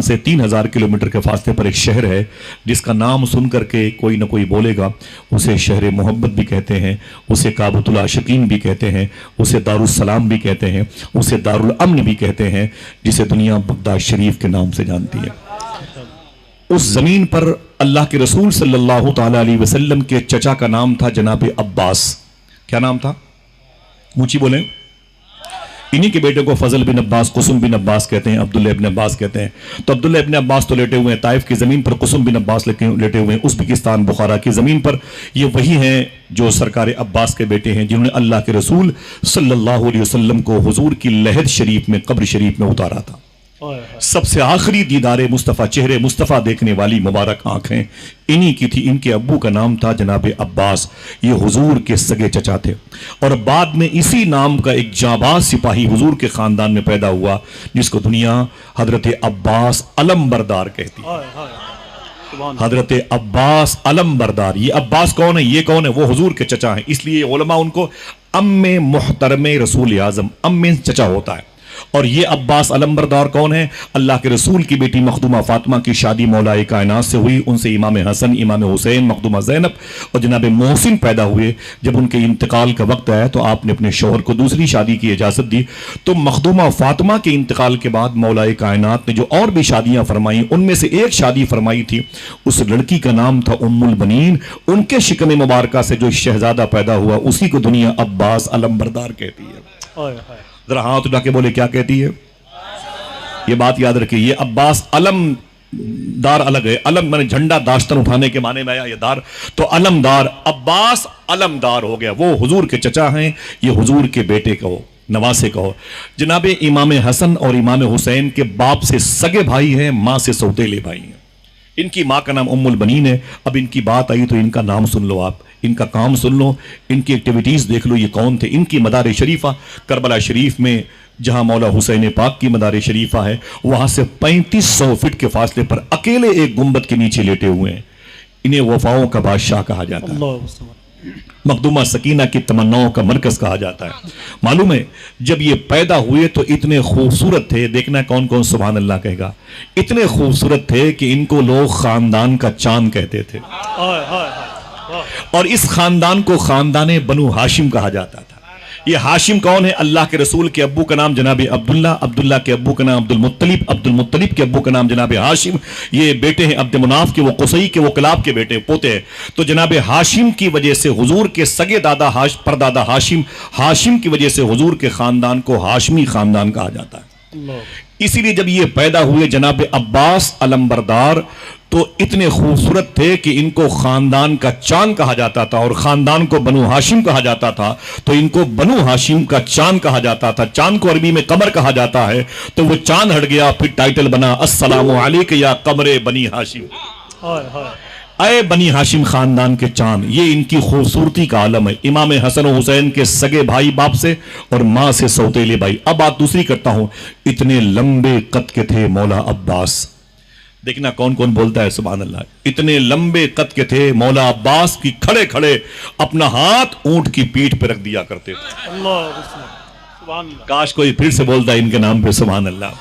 سے 3000 کلومیٹر کے فاصلے پر ایک شہر ہے جس کا نام سن کر کے کوئی نہ کوئی بولے گا، اسے شہر محبت بھی کہتے ہیں، اسے کعبۃ العاشقین بھی کہتے ہیں، اسے دارالسلام بھی کہتے ہیں، اسے دارالامن بھی کہتے ہیں، جسے دنیا بغداد شریف کے نام سے جانتی ہے۔ اس زمین پر اللہ کے رسول صلی اللہ تعالیٰ علیہ وسلم کے چچا کا نام تھا جناب عباس۔ کیا نام تھا؟ اونچی بولیں۔ انہی کے بیٹے کو فضل بن عباس، قسم بن عباس کہتے ہیں، عبداللہ ابن عباس کہتے ہیں۔ تو عبداللہ ابن عباس تو لیٹے ہوئے ہیں طائف کی زمین پر، قسم بن عباس لیٹے ہوئے ہیں ازبکستان بخارا کی زمین پر۔ یہ وہی ہیں جو سرکار عباس کے بیٹے ہیں جنہوں نے اللہ کے رسول صلی اللہ علیہ وسلم کو حضور کی لحد شریف میں، قبر شریف میں اتارا تھا۔ سب سے آخری دیدار مصطفیٰ، چہرے مصطفیٰ دیکھنے والی مبارک آنکھیں انہی کی تھی۔ ان کے ابو کا نام تھا جناب عباس، یہ حضور کے سگے چچا تھے، اور بعد میں اسی نام کا ایک جانباز سپاہی حضور کے خاندان میں پیدا ہوا جس کو دنیا حضرت عباس علمبردار کہتی ہے۔ حضرت عباس علمبردار۔ یہ عباس کون ہے؟ یہ کون ہے؟ وہ حضور کے چچا ہیں، اس لیے علماء ان کو ام محترم رسول اعظم، ام چچا ہوتا ہے۔ اور یہ عباس علمبردار کون ہے؟ اللہ کے رسول کی بیٹی مخدومہ فاطمہ کی شادی مولا کائنات سے ہوئی، ان سے امام حسن، امام حسین، مخدومہ زینب اور جناب محسن پیدا ہوئے۔ جب ان کے انتقال کا وقت آیا تو آپ نے اپنے شوہر کو دوسری شادی کی اجازت دی، تو مخدومہ فاطمہ کے انتقال کے بعد مولا کائنات نے جو اور بھی شادیاں فرمائیں، ان میں سے ایک شادی فرمائی تھی، اس لڑکی کا نام تھا ام البنین۔ ان کے شکم مبارکہ سے جو شہزادہ پیدا ہوا اسی کو دنیا عباس علمبردار کہتی ہے۔ ذرا ہاتھ اٹھا کے بولے کیا کہتی ہے؟ یہ بات یاد رکھیے، یہ عباس علم دار الگ ہے، علم میں نے جھنڈا داشتن اٹھانے کے معنی میں آیا یہ دار، تو علمدار، عباس علمدار ہو گیا۔ وہ حضور کے چچا ہیں، یہ حضور کے بیٹے کہو، نواسے کہو۔ جناب امام حسن اور امام حسین کے باپ سے سگے بھائی ہیں، ماں سے سوتیلے بھائی ہیں۔ ان کی ماں کا نام ام البنین ہے۔ اب ان کی بات آئی تو ان کا نام سن لو، آپ ان کا کام سن لو، ان کی ایکٹیویٹیز دیکھ لو، یہ کون تھے۔ ان کی مدار شریفہ کربلا شریف میں جہاں مولا حسین پاک کی مدار شریفہ ہے، وہاں سے 3500 فٹ کے فاصلے پر اکیلے ایک گنبد کے نیچے لیٹے ہوئے ہیں۔ انہیں وفاؤں کا بادشاہ کہا جاتا ہے، مخدومہ سکینہ کی تمناؤں کا مرکز کہا جاتا ہے۔ معلوم ہے جب یہ پیدا ہوئے تو اتنے خوبصورت تھے، دیکھنا کون کون سبحان اللہ کہے گا، اتنے خوبصورت تھے کہ ان کو لوگ خاندان کا چاند کہتے تھے، اور اس خاندان کو خاندان بنو ہاشم کہا جاتا تھا۔ یہ ہاشم کون ہے؟ اللہ کے رسول کے ابو کا نام جناب عبداللہ، عبداللہ کے ابو کا نام عبدالمطلب، عبدالمطلب کے ابو کا نام جناب ہاشم۔ یہ بیٹے ہیں عبد مناف کے، وہ قصی کے، وہ کلاب کے بیٹے پوتے ہیں۔ تو جناب ہاشم کی وجہ سے حضور کے سگے دادا پردادا ہاشم کی وجہ سے حضور کے خاندان کو ہاشمی خاندان کہا جاتا ہے۔ اسی لیے جب یہ پیدا ہوئے جناب عباس علمبردار تو اتنے خوبصورت تھے کہ ان کو خاندان کا چاند کہا جاتا تھا، اور خاندان کو بنو ہاشم کہا جاتا تھا، تو ان کو بنو ہاشم کا چاند کہا جاتا تھا۔ چاند کو عربی میں قمر کہا جاتا ہے، تو وہ چاند ہٹ گیا، پھر ٹائٹل بنا السلام علیک یا قمر بنی ہاشم، اے بنی ہاشم خاندان کے چاند۔ یہ ان کی خوبصورتی کا عالم ہے۔ امام حسن و حسین کے سگے بھائی باپ سے اور ماں سے سوتیلے بھائی۔ اب بات دوسری کرتا ہوں، اتنے لمبے قد کے تھے مولا عباس، دیکھنا کون کون بولتا ہے سبحان اللہ۔ اتنے لمبے قد کے تھے مولا عباس کی کھڑے کھڑے اپنا ہاتھ اونٹ کی پیٹھ پہ رکھ دیا کرتے تھے۔ کاش کوئی پھر سے بولتا ہے ان کے نام پہ سبحان اللہ۔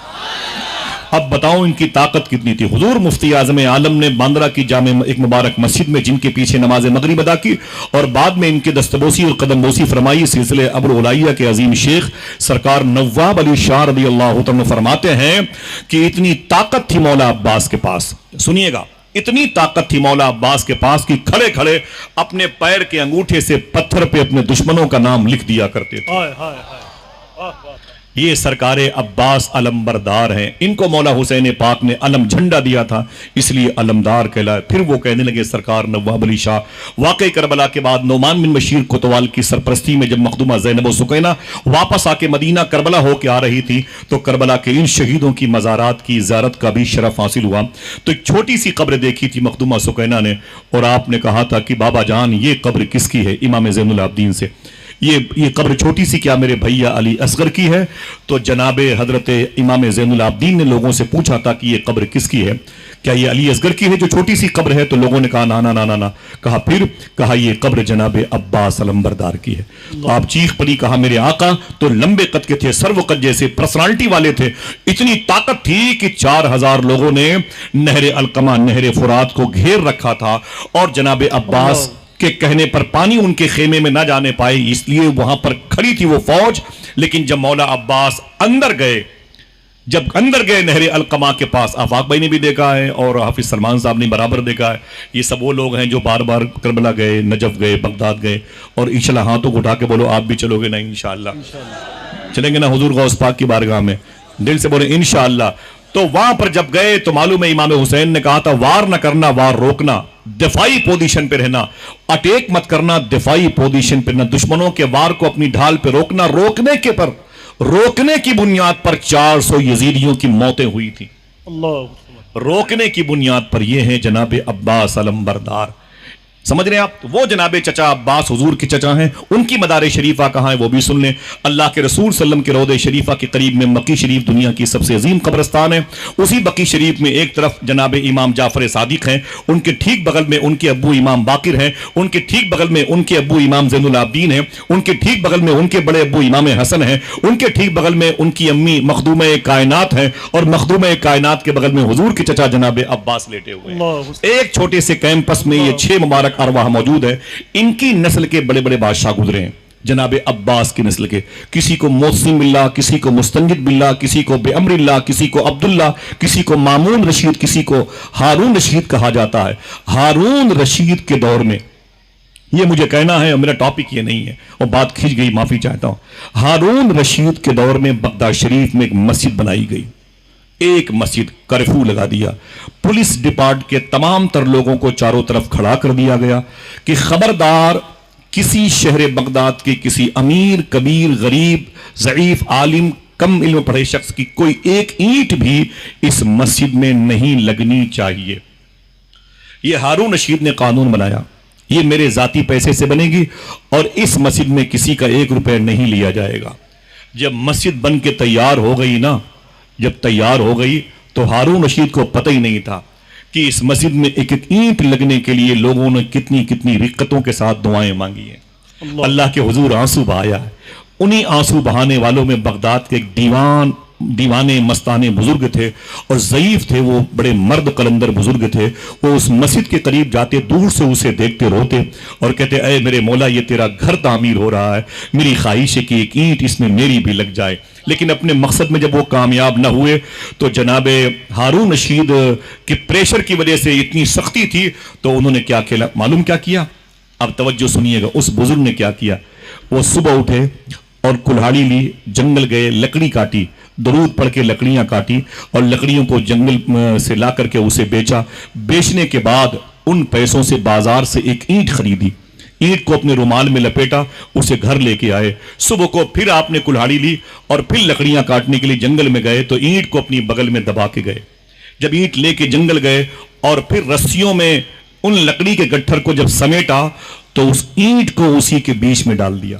اب بتاؤ ان کی طاقت کتنی تھی۔ حضور مفتی اعظم عالم نے باندرا کی جامع ایک مبارک مسجد میں جن کے پیچھے نماز مغرب ادا کی، اور بعد میں ان کے دستبوسی اور قدم بوسی فرمائی۔ سلسلے ابوالعالیہ کے عظیم شیخ سرکار نواب علی شاہ رضی اللہ عنہ فرماتے ہیں کہ اتنی طاقت تھی مولا عباس کے پاس، سنیے گا، اتنی طاقت تھی مولا عباس کے پاس کہ کھڑے کھڑے اپنے پیر کے انگوٹھے سے پتھر پہ اپنے دشمنوں کا نام لکھ دیا کرتے تھے۔ یہ سرکار عباس علمبردار ہیں، ان کو مولا حسین پاک نے علم جھنڈا دیا تھا، اس لیے علمدار کہلائے۔ پھر وہ کہنے لگے سرکار نواب علی شاہ۔ واقعی کربلا کے بعد نعمان بن بشیر کوتوال کی سرپرستی میں جب مخدومہ زینب و سکینہ واپس آ کے مدینہ کربلا ہو کے آ رہی تھی تو کربلا کے ان شہیدوں کی مزارات کی زیارت کا بھی شرف حاصل ہوا۔ تو ایک چھوٹی سی قبر دیکھی تھی مخدومہ سکینہ نے، اور آپ نے کہا تھا کہ بابا جان یہ قبر کس کی ہے؟ امام زین العابدین سے۔ یہ قبر چھوٹی سی کیا میرے بھیا علی اصغر کی ہے؟ تو جناب حضرت امام زین العابدین نے لوگوں سے پوچھا تھا کہ یہ قبر کس کی ہے، کیا یہ علی اصغر کی ہے جو چھوٹی سی قبر ہے؟ تو لوگوں نے کہا نا نا نا نا نا. کہا پھر کہا یہ قبر جناب عباس علمبردار کی ہے. آپ چیخ پڑی، کہا میرے آقا تو لمبے قد کے تھے، سرو قد جیسے پرسنالٹی والے تھے، اتنی طاقت تھی کہ 4000 لوگوں نے نہر القمہ نہر فرات کو گھیر رکھا تھا، اور جناب عباس کے کہنے پر پانی ان کے خیمے میں نہ جانے پائے، اس لیے وہاں پر کھڑی تھی وہ فوج. لیکن جب مولا عباس اندر گئے، جب اندر گئے نہر القمہ کے پاس، آفاق بھائی نے بھی دیکھا ہے اور حافظ سلمان صاحب نے برابر دیکھا ہے، یہ سب وہ لوگ ہیں جو بار بار کربلا گئے، نجف گئے، بغداد گئے، اور انشاءاللہ ہاتھوں کو اٹھا کے بولو آپ بھی چلو گے؟ نہیں انشاءاللہ چلیں گے نا حضور غوث پاک کی بارگاہ میں، دل سے بولے انشاءاللہ. تو وہاں پر جب گئے تو معلوم ہے امام حسین نے کہا تھا وار نہ کرنا، وار روکنا، دفاعی پوزیشن پہ رہنا، اٹیک مت کرنا، دفاعی پوزیشن پہ رہنا، دشمنوں کے وار کو اپنی ڈھال پہ روکنا. روکنے کی بنیاد پر 400 یزیدیوں کی موتیں ہوئی تھی. روکنے کی بنیاد پر یہ ہیں جناب عباس علمبردار. سمجھ رہے ہیں آپ؟ وہ جناب چچا عباس حضور کے چچا ہیں، ان کی مدار شریفہ کہاں ہے وہ بھی سن لیں. اللہ کے رسول صلی اللہ علیہ وسلم کے روضہ شریفہ کے قریب میں بقیع شریف دنیا کی سب سے عظیم قبرستان ہے. اسی بقیع شریف میں ایک طرف جناب امام جعفر صادق ہیں، ان کے ٹھیک بغل میں ان کے ابو امام باقر ہیں، ان کے ٹھیک بغل میں ان کے ابو امام زین العابدین ہیں، ان کے ٹھیک بغل میں ان کے بڑے ابو امام حسن ہیں، ان کے ٹھیک بغل میں ان کی امی مخدومہ کائنات ہیں، اور مخدومہ کائنات کے بغل میں حضور کے چچا جناب عباس لیٹے ہوئے ہیں. ایک چھوٹے سے کیمپس میں یہ 6 مبارک ارواح موجود ہے. ان کی نسل کے بڑے بڑے بادشاہ گزرے ہیں جناب عباس کی نسل کے. کسی کو موسم باللہ، کسی کو مستنجد باللہ، کسی کو بے امر اللہ، کسی کو عبداللہ، کسی کو مامون رشید، کسی کو ہارون رشید کہا جاتا ہے. ہارون رشید کے دور میں، یہ مجھے کہنا ہے اور میرا ٹاپک یہ نہیں ہے اور بات کھینچ گئی، معافی چاہتا ہوں. ہارون رشید کے دور میں بغداد شریف میں ایک مسجد بنائی گئی. ایک مسجد کرفیو لگا دیا، پولیس ڈپارٹ کے تمام تر لوگوں کو چاروں طرف کھڑا کر دیا گیا کہ خبردار کسی شہر بغداد کے کسی امیر، کبیر، غریب، ضعیف، عالم، کم علم پڑھے شخص کی کوئی ایک اینٹ بھی اس مسجد میں نہیں لگنی چاہیے. یہ ہارون رشید نے قانون بنایا، یہ میرے ذاتی پیسے سے بنے گی اور اس مسجد میں کسی کا 1 روپے نہیں لیا جائے گا. جب مسجد بن کے تیار ہو گئی نا، جب تیار ہو گئی تو ہارون رشید کو پتہ ہی نہیں تھا کہ اس مسجد میں ایک ایک اینٹ لگنے کے لیے لوگوں نے کتنی کتنی رقتوں کے ساتھ دعائیں مانگی ہیں. اللہ کے حضور آنسو بہایا ہے. انہی آنسو بہانے والوں میں بغداد کے ایک دیوانے مستانے بزرگ تھے اور ضعیف تھے، وہ بڑے مرد قلندر بزرگ تھے. وہ اس مسجد کے قریب جاتے، دور سے اسے دیکھتے روتے اور کہتے اے میرے مولا یہ تیرا گھر تعمیر ہو رہا ہے، میری خواہش ہے کہ ایک اینٹ اس میں میری بھی لگ جائے. لیکن اپنے مقصد میں جب وہ کامیاب نہ ہوئے تو جناب ہارون رشید کے پریشر کی وجہ سے اتنی سختی تھی تو انہوں نے کیا کیا معلوم کیا کیا؟ اب توجہ سنیے گا. اس بزرگ نے کیا کیا؟ وہ صبح اٹھے اور کلہاڑی لی، جنگل گئے، لکڑی کاٹی، درود پڑھ کے لکڑیاں کاٹی اور لکڑیوں کو جنگل سے لا کر کے اسے بیچا. بیچنے کے بعد ان پیسوں سے بازار سے ایک اینٹ خریدی، اینٹ کو اپنے رومال میں لپیٹا، اسے گھر لے کے آئے. صبح کو پھر آپ نے کلہاڑی لی اور پھر لکڑیاں کاٹنے کے لیے جنگل میں گئے تو اینٹ کو اپنی بغل میں دبا کے گئے. جب اینٹ لے کے جنگل گئے اور پھر رسیوں میں ان لکڑی کے گٹھر کو جب سمیٹا تو اس اینٹ کو اسی کے بیچ میں ڈال دیا.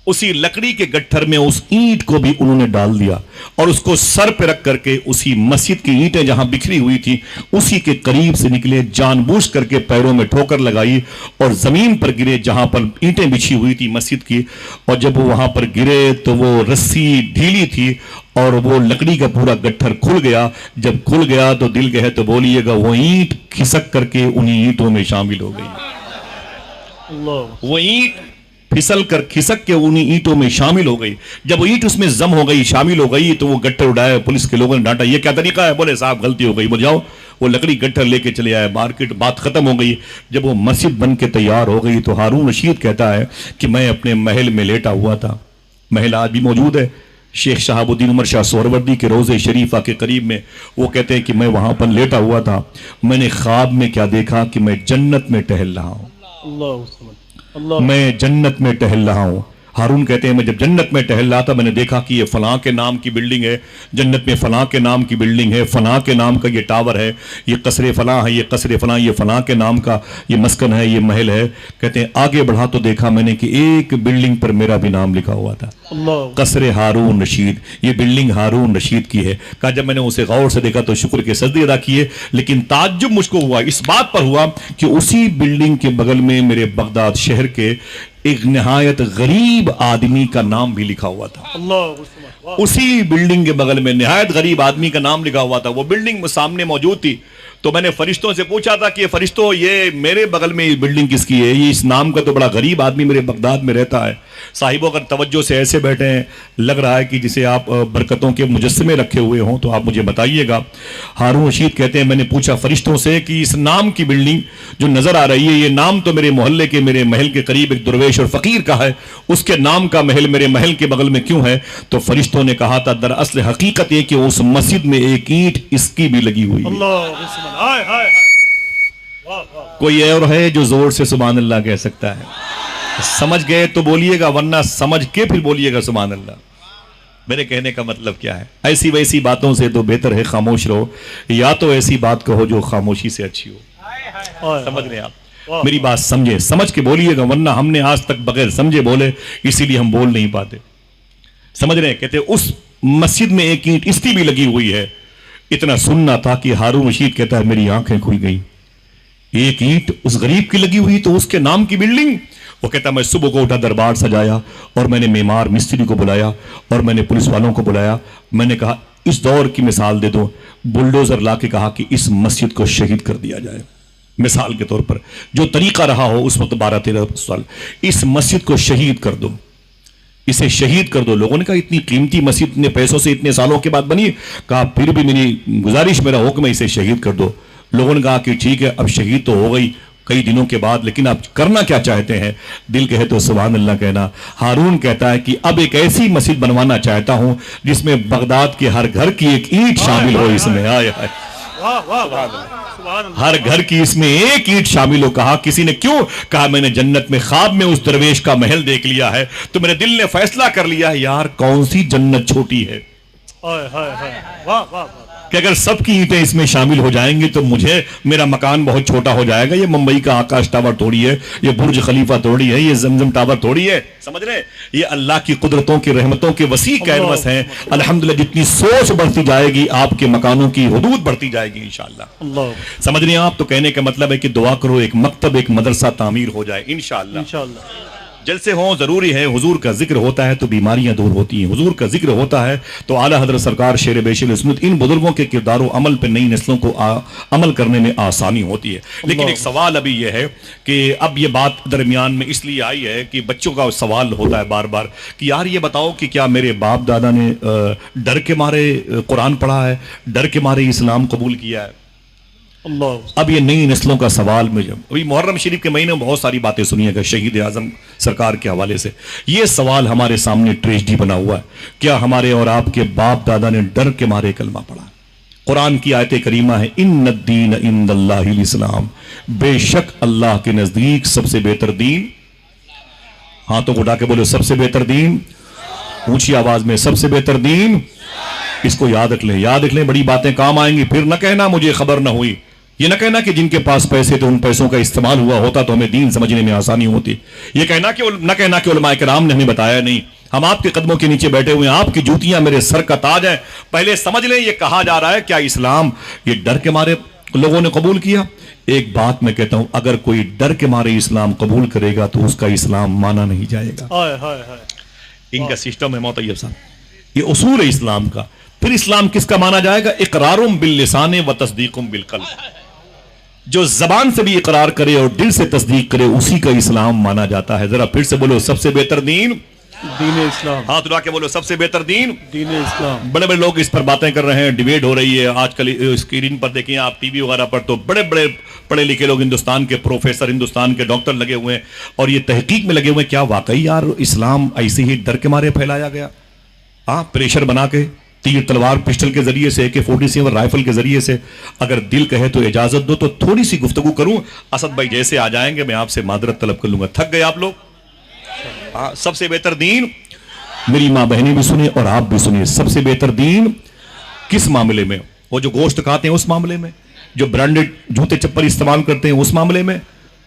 اسی لکڑی کے گٹھر میں اس اینٹ کو بھی انہوں نے ڈال دیا اور اس کو سر پہ رکھ کر کے اسی مسجد کی اینٹیں جہاں بکھری ہوئی تھی اسی کے قریب سے نکلے، جان بوجھ کر کے پیروں میں ٹھوکر لگائی اور زمین پر گرے جہاں پر اینٹیں بچھی ہوئی تھی مسجد کی. اور جب وہ وہاں پر گرے تو وہ رسی ڈھیلی تھی اور وہ لکڑی کا پورا گٹھر کھل گیا. جب کھل گیا تو دل کہے تو بولیے گا وہ اینٹ کھسک کر کے انہی اینٹوں میں شامل ہو گئی. وہ اینٹ پھسل کر کھسک کے انہی اینٹوں میں شامل ہو گئی. جب وہ اینٹ اس میں ضم ہو گئی، شامل ہو گئی تو وہ گٹھر اڑایا. پولیس کے لوگوں نے ڈانٹا یہ کیا طریقہ ہے؟ بولے صاحب غلطی ہو گئی. بول جاؤ. وہ لکڑی گٹھر لے کے چلے آئے مارکیٹ، بات ختم ہو گئی. جب وہ مسجد بن کے تیار ہو گئی تو ہارون رشید کہتا ہے کہ میں اپنے محل میں لیٹا ہوا تھا. محل آج بھی موجود ہے، شیخ شہاب الدین عمر شاہ سہروردی کے روضہ شریفہ کے قریب میں. وہ کہتے ہیں کہ میں وہاں پر لیٹا ہوا تھا، میں نے خواب میں کیا دیکھا کہ میں جنت میں ٹہل رہا ہوں. میں جنت میں ٹہل رہا ہوں. ہارون کہتے ہیں میں جب جنت میں ٹہل رہا تھا میں نے دیکھا کہ یہ فلاں کے نام کی بلڈنگ ہے، جنت میں فلاں کے نام کی بلڈنگ ہے، فلاں کے نام کا یہ ٹاور ہے، یہ قصر فلاں ہے، یہ قصر فلاں، یہ فلاں کے نام کا یہ مسکن ہے، یہ محل ہے۔ کہتے ہیں آگے بڑھا تو دیکھا میں نے کہ ایک بلڈنگ پر میرا بھی نام لکھا ہوا تھا، قصر ہارون رشید، یہ بلڈنگ ہارون رشید کی ہے۔ کہا جب میں نے اسے غور سے دیکھا تو شکر کے سجدے ادا کیے، لیکن تعجب مجھ کو ہوا، اس بات پر ہوا کہ اسی بلڈنگ کے بغل میں میرے بغداد شہر کے ایک نہایت غریب آدمی کا نام بھی لکھا ہوا تھا۔ اسی بلڈنگ کے بغل میں نہایت غریب آدمی کا نام لکھا ہوا تھا، وہ بلڈنگ سامنے موجود تھی۔ تو میں نے فرشتوں سے پوچھا تھا کہ فرشتوں یہ میرے بغل میں یہ بلڈنگ کس کی ہے؟ یہ اس نام کا تو بڑا غریب آدمی میرے بغداد میں رہتا ہے۔ صاحبوں اگر توجہ سے ایسے بیٹھے ہیں، لگ رہا ہے کہ جسے آپ برکتوں کے مجسمے رکھے ہوئے ہوں، تو آپ مجھے بتائیے گا۔ ہارون رشید کہتے ہیں میں نے پوچھا فرشتوں سے کہ اس نام کی بلڈنگ جو نظر آ رہی ہے، یہ نام تو میرے محلے کے میرے محل کے قریب ایک درویش اور فقیر کا ہے، اس کے نام کا محل میرے محل کے بغل میں کیوں ہے؟ تو فرشتوں نے کہا تھا دراصل حقیقت یہ کہ اس مسجد میں ایک اینٹ اس کی بھی لگی ہوئی ہے۔ کوئی اور ہے جو زور سے سبحان اللہ کہہ سکتا ہے؟ سمجھ گئے تو بولیے گا، ورنہ سمجھ کے پھر بولیے گا سبحان اللہ۔ میرے کہنے کا مطلب کیا ہے؟ ایسی ویسی باتوں سے تو بہتر ہے خاموش رہو، یا تو ایسی بات کہو جو خاموشی سے اچھی ہو۔ سمجھ رہے آپ؟ میری بات سمجھے، سمجھ کے بولیے گا، ورنہ ہم نے آج تک بغیر سمجھے بولے، اسی لیے ہم بول نہیں پاتے۔ سمجھ رہے ہیں؟ کہتے اس مسجد میں ایک اینٹ اس کی بھی لگی ہوئی ہے۔ اتنا سننا تھا کہ ہارون رشید کہتا ہے میری آنکھیں کھل گئی، ایک اینٹ اس غریب کی لگی ہوئی تو اس کے نام کی بلڈنگ۔ وہ کہتا میں صبح کو اٹھا، دربار سجایا اور میں نے معمار مستری کو بلایا اور میں نے پولیس والوں کو بلایا۔ میں نے کہا اس دور کی مثال دے دو، بلڈوزر لا کے کہا کہ اس مسجد کو شہید کر دیا جائے۔ مثال کے طور پر جو طریقہ رہا ہو اس وقت 12-13 سال، اس مسجد کو شہید کر دو، اسے شہید کر دو۔ لوگوں نے کہا اتنی قیمتی مسجد اتنے پیسوں سے اتنے سالوں کے بعد بنی؟ کہا پھر بھی میری گزارش، میرا حکم ہے اسے شہید کر دو۔ لوگوں نے کہا کہ ٹھیک ہے اب شہید تو ہو گئی کئی دنوں کے بعد، لیکن آپ کرنا کیا چاہتے ہیں؟ دل کہے تو سبحان اللہ کہنا۔ ہارون کہتا ہے کہ اب ایک ایسی مسجد بنوانا چاہتا ہوں جس میں بغداد کے ہر گھر کی ایک اینٹ شامل ہو، اس میں آئے آئے ہر گھر کی اس میں ایک اینٹ شامل ہو۔ کہا کسی نے کیوں؟ کہا میں نے جنت میں خواب میں اس درویش کا محل دیکھ لیا ہے، تو میرے دل نے فیصلہ کر لیا ہے یار کون سی جنت چھوٹی ہے کہ اگر سب کی اینٹیں اس میں شامل ہو جائیں گی تو مجھے میرا مکان بہت چھوٹا ہو جائے گا۔ یہ ممبئی کا آکاش ٹاور تھوڑی ہے، یہ برج خلیفہ تھوڑی ہے، یہ زمزم ٹاور تھوڑی ہے۔ سمجھ رہے؟ یہ اللہ کی قدرتوں کی رحمتوں کے وسیع کینوس ہیں۔ الحمدللہ جتنی سوچ بڑھتی جائے گی آپ کے مکانوں کی حدود بڑھتی جائے گی انشاءاللہ۔ سمجھ رہے ہیں آپ؟ تو کہنے کا مطلب ہے کہ دعا کرو ایک مکتب ایک مدرسہ تعمیر ہو جائے انشاءاللہ۔ جلسے ہوں ضروری ہے، حضور کا ذکر ہوتا ہے تو بیماریاں دور ہوتی ہیں، حضور کا ذکر ہوتا ہے تو اعلیٰ حضرت سرکار شیر بیشر سنت ان بزرگوں کے کردار و عمل پہ نئی نسلوں کو عمل کرنے میں آسانی ہوتی ہے۔ لیکن ایک سوال ابھی یہ ہے کہ اب یہ بات درمیان میں اس لیے آئی ہے کہ بچوں کا سوال ہوتا ہے بار بار کہ یار یہ بتاؤ کہ کیا میرے باپ دادا نے ڈر کے مارے قرآن پڑھا ہے، ڈر کے مارے اسلام قبول کیا ہے؟ اب یہ نئی نسلوں کا سوال میں ابھی محرم شریف کے مہینے میں بہت ساری باتیں سنیے گا شہید اعظم سرکار کے حوالے سے۔ یہ سوال ہمارے سامنے ٹریجڈی بنا ہوا ہے، کیا ہمارے اور آپ کے باپ دادا نے ڈر کے مارے کلمہ پڑھا؟ قرآن کی آیت کریمہ ہے ان الدین عند اللہ الاسلام، بے شک اللہ کے نزدیک سب سے بہتر دین، ہاتھوں کو اٹھا کے بولو سب سے بہتر دین، اونچی آواز میں سب سے بہتر دین۔ اس کو یاد رکھ لیں، یاد رکھ لیں، بڑی باتیں کام آئیں گی۔ پھر نہ کہنا مجھے خبر نہ ہوئی، یہ نہ کہنا کہ جن کے پاس پیسے تھے ان پیسوں کا استعمال ہوا ہوتا تو ہمیں دین سمجھنے میں آسانی ہوتی، یہ نہ کہنا کہ علماء کرام نے ہمیں بتایا نہیں۔ ہم آپ کے قدموں کے نیچے بیٹھے ہوئے ہیں، آپ کی جوتیاں میرے سر کا تاج ہیں۔ پہلے سمجھ لیں یہ کہا جا رہا ہے کیا اسلام یہ ڈر کے مارے لوگوں نے قبول کیا؟ ایک بات میں کہتا ہوں، اگر کوئی ڈر کے مارے اسلام قبول کرے گا تو اس کا اسلام مانا نہیں جائے گا۔ ان کا سسٹم ہے موطیب صاحب، یہ اصول ہے اسلام کا۔ پھر اسلام کس کا مانا جائے گا؟ اقرارم باللسان و تصدیقم بالقلب، جو زبان سے بھی اقرار کرے اور دل سے تصدیق کرے اسی کا اسلام مانا جاتا ہے۔ ذرا پھر سے بولو سب سے بہتر دین دین اسلام، ہاتھ اٹھا کے بولو سب سے بہتر دین دین اسلام۔ بڑے بڑے لوگ اس پر باتیں کر رہے ہیں، ڈیبیٹ ہو رہی ہے آج کل اسکرین پر دیکھیں آپ ٹی وی وغیرہ پر، تو بڑے بڑے پڑھے لکھے لوگ ہندوستان کے پروفیسر، ہندوستان کے ڈاکٹر لگے ہوئے ہیں اور یہ تحقیق میں لگے ہوئے ہیں کیا واقعی یار اسلام ایسے ہی ڈر کے مارے پھیلایا گیا؟ پریشر بنا کے تیر تلوار پسٹل کے ذریعے سے، AK-47 رائفل کے ذریعے سے؟ اگر دل کہے تو اجازت دو تو تھوڑی سی گفتگو کروں۔ اسد بھائی جیسے آ جائیں گے میں آپ سے معذرت طلب کر لوں گا۔ تھک گئے آپ لوگ؟ سب سے بہتر دین، میری ماں بہنیں بھی سنیں اور آپ بھی سنیں، سب سے بہتر دین کس معاملے میں؟ وہ جو گوشت کھاتے ہیں اس معاملے میں، جو برانڈڈ جوتے چپل استعمال کرتے ہیں اس معاملے میں،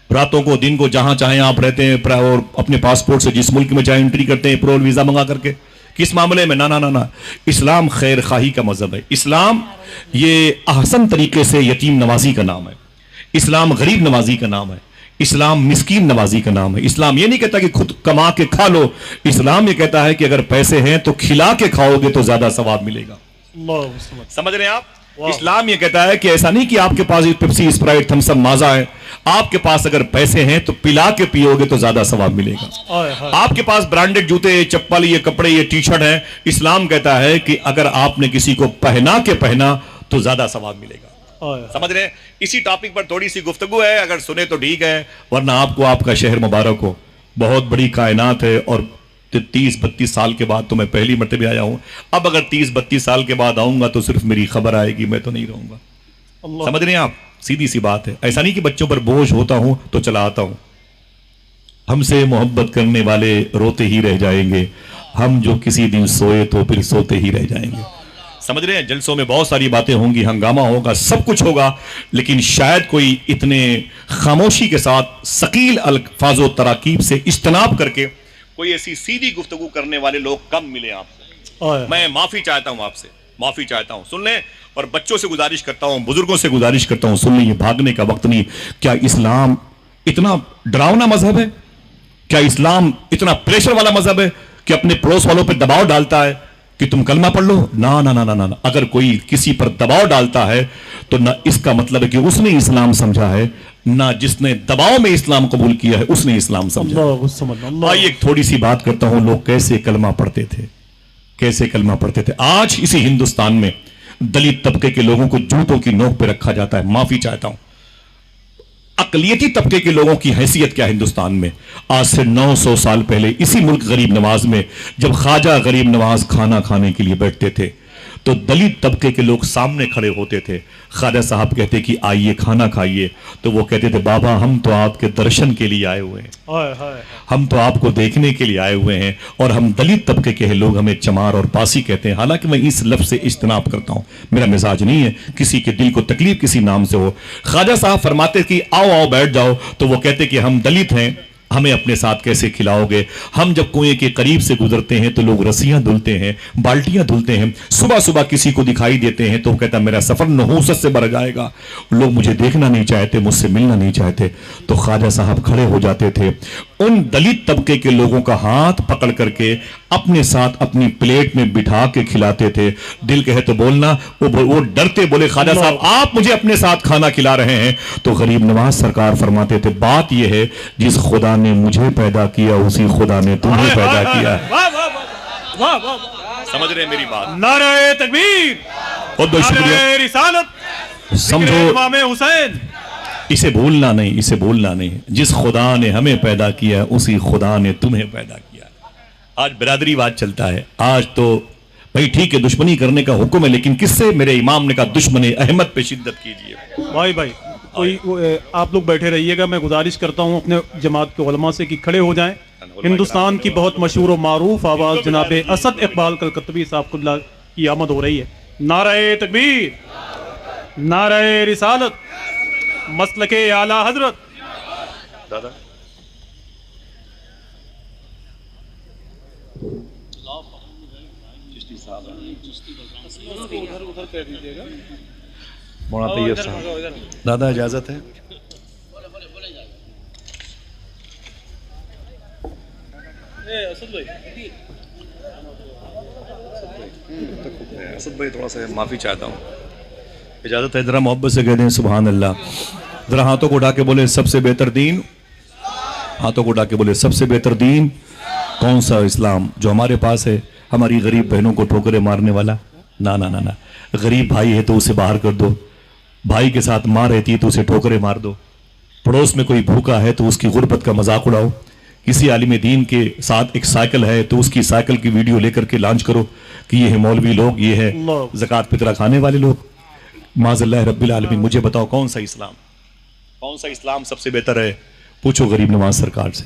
راتوں کو دن کو جہاں چاہیں آپ رہتے ہیں اور اپنے پاسپورٹ سے جس ملک میں چاہیں انٹری کرتے ہیں پرول ویزا منگا کر کے، کس معاملے میں؟ نا اسلام خیر خواہی کا مذہب ہے. اسلام یہ احسن طریقے سے یتیم نوازی کا نام ہے، اسلام غریب نوازی کا نام ہے، اسلام مسکین نوازی کا نام ہے. اسلام یہ نہیں کہتا کہ خود کما کے کھا لو، اسلام یہ کہتا ہے کہ اگر پیسے ہیں تو کھلا کے کھاؤ گے تو زیادہ ثواب ملے گا. سمجھ رہے ہیں آپ؟ اسلام یہ کہتا ہے کہ ایسا نہیں کہ آپ کے پاس پیپسی اسپرائٹ تھمس اپ مازا ہے، آپ کے پاس اگر پیسے ہیں تو پلا کے پیو گے تو زیادہ ثواب ملے گا. آپ کے پاس برانڈڈ جوتے چپل یہ کپڑے یہ ٹی شرٹ ہیں، اسلام کہتا ہے کہ اگر آپ نے کسی کو پہنا کے پہنا تو زیادہ ثواب ملے گا. سمجھ رہے ہیں؟ اسی ٹاپک پر تھوڑی سی گفتگو ہے، اگر سنے تو ٹھیک ہے، ورنہ آپ کو آپ کا شہر مبارک ہو. بہت بڑی کائنات ہے اور 30-32 سال کے بعد تو میں پہلی مرتبہ آیا ہوں. اب اگر 30-32 سال کے بعد آؤں گا تو صرف میری خبر آئے گی، میں تو نہیں رہوں گا. سمجھ رہے ہیں آپ؟ سیدھی سی بات ہے. ایسا نہیں کہ بچوں پر بوجھ ہوتا ہوں تو چلا آتا ہوں. ہم سے محبت کرنے والے روتے ہی رہ جائیں گے، ہم جو کسی دن سوئے تو پھر سوتے ہی رہ جائیں گے. سمجھ رہے ہیں؟ جلسوں میں بہت ساری باتیں ہوں گی، ہنگامہ ہوگا، سب کچھ ہوگا، لیکن شاید کوئی اتنے خاموشی کے ساتھ ثقیل الفاظ و تراکیب سے اجتناب کر کے کوئی ایسی سیدھی گفتگو کرنے والے لوگ کم ملے آپ سے. میں معافی چاہتا ہوں، آپ سے معافی چاہتا ہوں. سن لیں، اور بچوں سے گزارش کرتا ہوں، بزرگوں سے گزارش کرتا ہوں، سن لیں، یہ بھاگنے کا وقت نہیں. کیا اسلام اتنا ڈراؤنا مذہب ہے؟ کیا اسلام اتنا پریشر والا مذہب ہے کہ اپنے پڑوس والوں پہ دباؤ ڈالتا ہے کہ تم کلمہ پڑھ لو؟ نا. اگر کوئی کسی پر دباؤ ڈالتا ہے تو نہ اس کا مطلب ہے کہ اس نے اسلام سمجھا ہے، نہ جس نے دباؤ میں اسلام قبول کیا ہے اس نے اسلام سمجھا. آئیے ایک تھوڑی سی بات کرتا ہوں، لوگ کیسے کلمہ پڑھتے تھے، کیسے کلمہ پڑھتے تھے. آج اسی ہندوستان میں دلت طبقے کے لوگوں کو جوتوں کی نوک پہ رکھا جاتا ہے. معافی چاہتا ہوں. اقلیتی طبقے کے لوگوں کی حیثیت کیا ہندوستان میں؟ آج سے 900 سال پہلے اسی ملک غریب نواز میں جب خواجہ غریب نواز کھانا کھانے کے لیے بیٹھتے تھے تو دلت طبقے کے لوگ سامنے کھڑے ہوتے تھے. خواجہ صاحب کہتے کہ آئیے کھانا کھائیے، تو وہ کہتے تھے بابا ہم تو آپ کے درشن کے لیے آئے ہوئے ہیں، ہم تو آپ کو دیکھنے کے لیے آئے ہوئے ہیں، اور ہم دلت طبقے کے لوگ ہمیں چمار اور پاسی کہتے ہیں. حالانکہ میں اس لفظ سے اجتناب کرتا ہوں، میرا مزاج نہیں ہے کسی کے دل کو تکلیف کسی نام سے ہو. خواجہ صاحب فرماتے کہ آؤ بیٹھ جاؤ، تو وہ کہتے کہ ہم دلت ہیں، ہمیں اپنے ساتھ کیسے کھلاؤ گے؟ ہم جب کنویں کے قریب سے گزرتے ہیں تو لوگ رسیاں دھلتے ہیں، بالٹیاں دھلتے ہیں، صبح صبح کسی کو دکھائی دیتے ہیں تو وہ کہتا میرا سفر نحوست سے بھر جائے گا. لوگ مجھے دیکھنا نہیں چاہتے، مجھ سے ملنا نہیں چاہتے. تو خواجہ صاحب کھڑے ہو جاتے تھے، ان دلت طبقے کے لوگوں کا ہاتھ پکڑ کر کے اپنے ساتھ اپنی پلیٹ میں بٹھا کے کھلاتے تھے. دل کہے تو بولنا، وہ ڈرتے، بولے خواجہ صاحب آپ مجھے اپنے ساتھ کھانا کھلا رہے ہیں. تو غریب نواز سرکار فرماتے تھے بات یہ ہے جس خدا نے مجھے پیدا کیا اسی خدا نے تمہیں پیدا کیا ہے. سمجھ رہے ہیں میری بات؟ نعرہ تکبیر، بہت بہت شکریہ. نعرہ رسالت، سمجھو امام حسین. اسے بھولنا نہیں، اسے بھولنا نہیں. جس خدا نے ہمیں پیدا کیا اسی خدا نے تمہیں پیدا کیا. آج برادری بات چلتا ہے. آج تو بھائی ٹھیک ہے دشمنی کرنے کا حکم ہے، لیکن کس سے؟ میرے امام نے کہا دشمن احمد پہ شدت کیجئے. بھائی آپ لوگ بیٹھے رہیے گا. میں گزارش کرتا ہوں اپنے جماعت کے علماء سے کہ کھڑے ہو جائیں. ہندوستان کی بہت مشہور و معروف آواز جناب اسد اقبال کلکتوی صاحب کی آمد ہو رہی ہے. نعرہ تکبیر، نعرہ رسالت، مسلک اعلیٰ حضرت. دادا مولانا طیب صاحب، دادا اجازت ہے؟ اسد بھائی تھوڑا سا معافی چاہتا ہوں، اجازت ہے؟ ذرا محبت سے کہہ دیں سبحان اللہ. ذرا ہاتھوں کو اٹھا کے بولے سب سے بہتر دین. ہاتھوں کو اٹھا کے بولے سب سے بہتر دین کون سا؟ اسلام. جو ہمارے پاس ہے ہماری غریب بہنوں کو ٹھوکرے مارنے والا؟ نا. غریب بھائی ہے تو اسے باہر کر دو، بھائی کے ساتھ ماں رہتی ہے تو اسے ٹھوکرے مار دو، پڑوس میں کوئی بھوکا ہے تو اس کی غربت کا مذاق اڑاؤ، کسی عالم دین کے ساتھ ایک سائیکل ہے تو اس کی سائیکل کی ویڈیو لے کر کے لانچ کرو کہ یہ ہے مولوی لوگ، یہ ہے زکوٰۃ فطرہ کھانے والے لوگ. معاذ اللہ رب العالمین. مجھے بتاؤ کون سا اسلام سب سے بہتر ہے؟ پوچھو غریب نواز سرکار سے.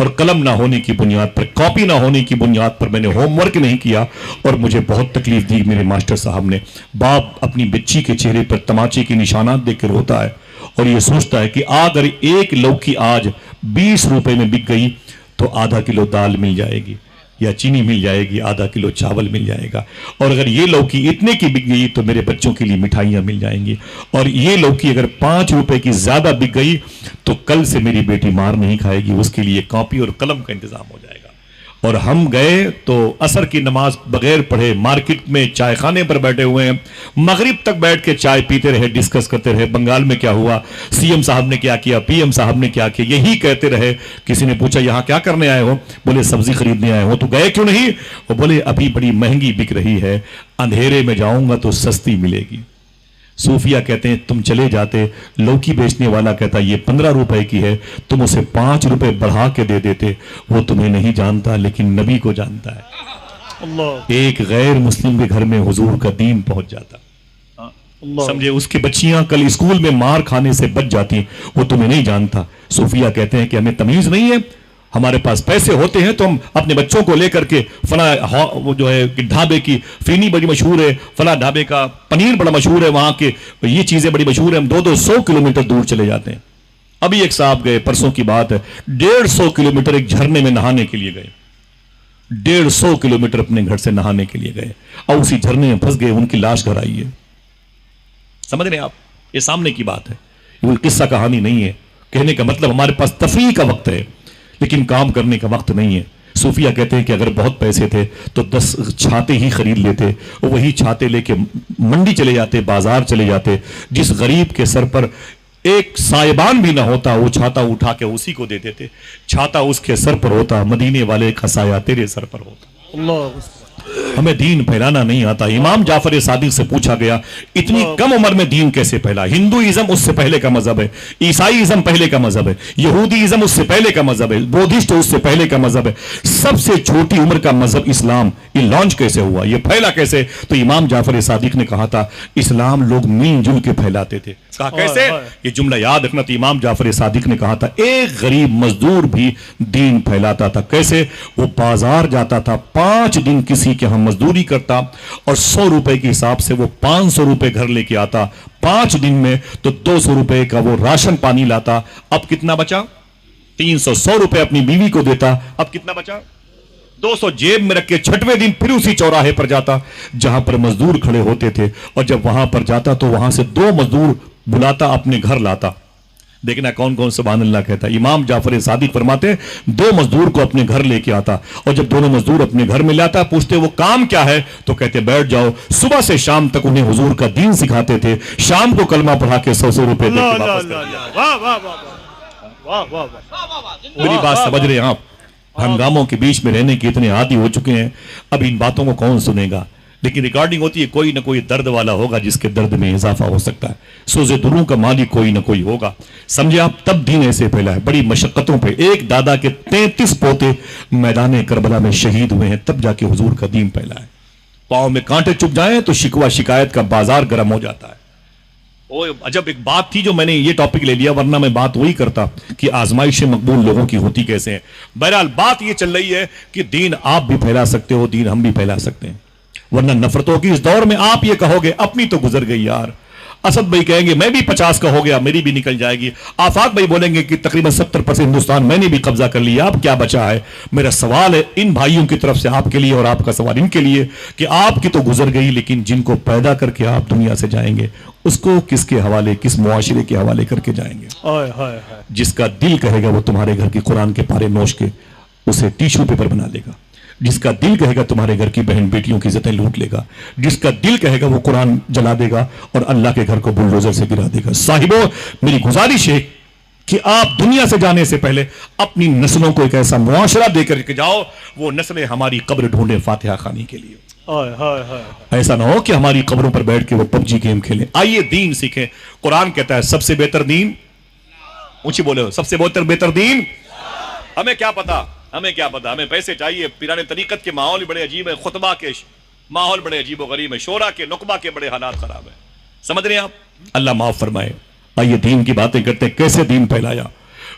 اور قلم نہ ہونے کی بنیاد پر, کاپی نہ ہونے کی بنیاد پر میں نے ہوم ورک نہیں کیا, اور مجھے بہت تکلیف دی میرے ماسٹر صاحب نے. باپ اپنی بچی کے چہرے پر تماچے کی نشانات دیکھ کر روتا ہے اور یہ سوچتا ہے کہ اگر ایک لوکی آج 20 روپے میں بک گئی تو آدھا کلو دال مل جائے گی یا چینی مل جائے گی, آدھا کلو چاول مل جائے گا, اور اگر یہ لوکی اتنے کی بک گئی تو میرے بچوں کے لیے مٹھائیاں مل جائیں گی, اور یہ لوکی اگر 5 روپے کی زیادہ بک گئی تو کل سے میری بیٹی مار نہیں کھائے گی, اس کے لیے کاپی اور قلم کا انتظام ہو جائے گا. اور ہم گئے تو عصر کی نماز بغیر پڑھے مارکیٹ میں چائے خانے پر بیٹھے ہوئے ہیں, مغرب تک بیٹھ کے چائے پیتے رہے, ڈسکس کرتے رہے, بنگال میں کیا ہوا, سی ایم صاحب نے کیا کیا, پی ایم صاحب نے کیا کیا, یہی کہتے رہے. کسی نے پوچھا یہاں کیا کرنے آئے ہو, بولے سبزی خریدنے آئے ہو. تو گئے کیوں نہیں؟ وہ بولے ابھی بڑی مہنگی بک رہی ہے, اندھیرے میں جاؤں گا تو سستی ملے گی. صوفیہ کہتے ہیں تم چلے جاتے, لوکی بیچنے والا کہتا یہ 15 روپے کی ہے, تم اسے 5 روپے بڑھا کے دے دیتے. وہ تمہیں نہیں جانتا لیکن نبی کو جانتا ہے. اللہ ایک غیر مسلم کے گھر میں حضور کا دین پہنچ جاتا, سمجھے, اس کی بچیاں کل اسکول میں مار کھانے سے بچ جاتی, وہ تمہیں نہیں جانتا. صوفیہ کہتے ہیں کہ ہمیں تمیز نہیں ہے, ہمارے پاس پیسے ہوتے ہیں تو ہم اپنے بچوں کو لے کر کے فلاں وہ جو ہے ڈھابے کی فینی بڑی مشہور ہے, فلاں ڈھابے کا پنیر بڑا مشہور ہے, وہاں کے یہ چیزیں بڑی مشہور ہیں, ہم 200 کلومیٹر دور چلے جاتے ہیں. ابھی ایک صاحب گئے, پرسوں کی بات ہے, 150 کلومیٹر ایک جھرنے میں نہانے کے لیے گئے, 150 کلومیٹر اپنے گھر سے نہانے کے لیے گئے, اور اسی جھرنے میں پھنس گئے, ان کی لاش گھر آئی ہے. سمجھ رہے ہیں آپ, یہ سامنے کی بات ہے, یہ کوئی قصہ کہانی نہیں ہے. کہنے کا مطلب ہمارے پاس تفریح کا وقت ہے لیکن کام کرنے کا وقت نہیں ہے. صوفیہ کہتے ہیں کہ اگر بہت پیسے تھے تو 10 چھاتے ہی خرید لیتے, وہی چھاتے لے کے منڈی چلے جاتے, بازار چلے جاتے, جس غریب کے سر پر ایک سائبان بھی نہ ہوتا وہ چھاتا اٹھا کے اسی کو دے دیتے. چھاتا اس کے سر پر ہوتا, مدینے والے کا سایہ تیرے سر پر ہوتا. اللہ ہمیں دین پھیلانا نہیں آتا. امام جعفر صادق سے پوچھا گیا اتنی کم عمر میں دین کیسے پھیلا؟ ہندوازم اس سے پہلے کا مذہب ہے, عیسائیزم پہلے کا مذہب ہے, یہودیزم اس سے پہلے کا مذہب ہے, بودھسٹ اس سے پہلے کا مذہب ہے, سب سے چھوٹی عمر کا مذہب اسلام, یہ لانچ کیسے ہوا, یہ پھیلا کیسے؟ تو امام جعفر صادق نے کہا تھا اسلام لوگ مل جل کے پھیلاتے تھے. کہا کیسے؟ یہ جملہ یاد رکھنا. تو امام جعفر صادق نے کہا تھا ایک غریب مزدور بھی دین پھیلاتا تھا. کیسے؟ وہ بازار جاتا تھا, 5 دن کسی کے ہاں مزدوری کرتا اور 100 روپے کے حساب سے وہ 500 روپے گھر لے کے آتا. 5 دن میں تو 200 روپے کا وہ راشن پانی لاتا. اب کتنا بچا؟ 300. 100 روپے اپنی بیوی کو دیتا, اب کتنا بچا؟ 200 جیب میں رکھ کے 6ویں دن پھر اسی چوراہے پر جاتا جہاں پر مزدور کھڑے ہوتے تھے, اور جب وہاں پر جاتا تو وہاں سے 2 مزدور بلاتا, اپنے گھر لاتا. دیکھنا کون کون سبحان اللہ کہتا. امام جعفر صادق فرماتے 2 مزدور کو اپنے گھر لے کے آتا, اور جب دونوں مزدور اپنے گھر میں لاتا, پوچھتے وہ کام کیا ہے, تو کہتے بیٹھ جاؤ. صبح سے شام تک انہیں حضور کا دین سکھاتے تھے, شام کو کلمہ پڑھا کے 100 روپے دے کے واپس کر. میری بات سمجھ رہے ہیں آپ؟ ہنگاموں کے بیچ میں رہنے کے اتنے عادی ہو چکے ہیں, اب ان باتوں کو کون سنے گا؟ لیکن ریکارڈنگ ہوتی ہے, کوئی نہ کوئی درد والا ہوگا جس کے درد میں اضافہ ہو سکتا ہے. سوزے دلوں کا مالک کوئی نہ کوئی ہوگا. سمجھے آپ, تب دین ایسے پھیلا ہے بڑی مشقتوں پہ. ایک دادا کے 33 پوتے میدان کربلا میں شہید ہوئے ہیں, تب جا کے حضور کا دین پھیلا ہے. پاؤں میں کانٹے چپ جائیں تو شکوہ شکایت کا بازار گرم ہو جاتا ہے. عجب ایک بات تھی جو میں نے یہ ٹاپک لے لیا, ورنہ میں بات وہی کرتا کہ آزمائش مقبول لوگوں کی ہوتی کیسے ہیں. بہرحال بات یہ چل رہی ہے کہ دین آپ بھی پھیلا سکتے ہو, دین ہم بھی پھیلا سکتے ہیں. ورنہ نفرتوں کی اس دور میں آپ یہ کہو گے اپنی تو گزر گئی یار. اسد بھائی کہیں گے میں بھی 50 کا ہو گیا, میری بھی نکل جائے گی. آفاق بھائی بولیں گے کہ تقریباً 70% ہندوستان میں نے بھی قبضہ کر لیا, اب کیا بچا ہے. میرا سوال ہے ان بھائیوں کی طرف سے آپ کے لیے, اور آپ کا سوال ان کے لیے, کہ آپ کی تو گزر گئی, لیکن جن کو پیدا کر کے آپ دنیا سے جائیں گے اس کو کس کے حوالے, کس معاشرے کے حوالے کر کے جائیں گے؟ جس کا دل کہے گا وہ تمہارے گھر کی قرآن کے پارے نوش کے اسے ٹیشو پیپر بنا لے گا. جس کا دل کہے گا تمہارے گھر کی بہن بیٹیوں کی عزتیں لوٹ لے گا. جس کا دل کہے گا وہ قرآن جلا دے گا اور اللہ کے گھر کو بلڈوزر سے گرا دے گا. صاحبوں, میری گزارش ہے کہ آپ دنیا سے جانے سے پہلے اپنی نسلوں کو ایک ایسا معاشرہ دے کر کے جاؤ, وہ نسلیں ہماری قبر ڈھونڈے فاتحہ خوانی کے لیے. ایسا نہ ہو کہ ہماری قبروں پر بیٹھ کے وہ PUBG گیم کھیلیں. آئیے دین سیکھیں. قرآن کہتا ہے سب سے بہتر دین, اونچی بولے, سب سے بہتر دین. ہمیں کیا پتا, ہمیں پیسے چاہیے. پیرانے طریقت کے ماحول بڑے عجیب ہے, خطبہ کے ماحول بڑے عجیب و غریب ہے, شورا کے نقبہ کے بڑے حالات خراب ہیں. سمجھ رہے ہیں آپ؟ اللہ معاف فرمائے. آئیے دین کی باتیں کرتے ہیں. کیسے دین پھیلایا؟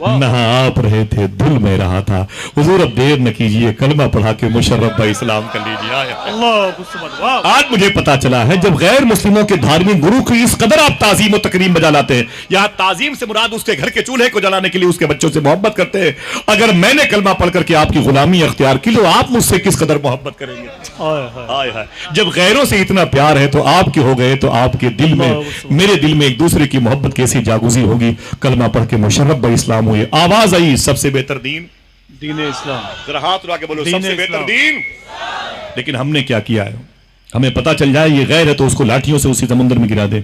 نہاں آپ رہے تھے دل میں رہا تھا. حضور اب دیر نہ کیجئے, کلمہ پڑھا کے مشرف بھائی اسلام کر لیجئے. آج مجھے پتا چلا ہے جب غیر مسلموں کے دھارمک گرو کی اس قدر آپ تعظیم و تکریم بجا لاتے ہیں, یہاں تعظیم سے مراد اس کے گھر کے چولہے کو جلانے کے لیے اس کے بچوں سے محبت کرتے ہیں. اگر میں نے کلمہ پڑھ کر کے آپ کی غلامی اختیار کی تو آپ مجھ سے کس قدر محبت کریں گے. ہائے ہائے, جب غیروں سے اتنا پیار ہے تو آپ کے ہو گئے تو آپ کے دل میں میرے دل میں ایک دوسرے کی محبت کیسی جاگوزی ہوگی. کلمہ پڑھ کے مشرف بھائی اسلام ہوئے. آواز آئی سب سے بہتر دین دین اسلام. ذرا ہاتھ اٹھا کے بولو سب سے بہتر دین. لیکن ہم نے کیا کیا ہے, ہمیں پتا چل جائے یہ غیر ہے تو اس کو لاٹھیوں سے اسی سمندر میں گرا دے.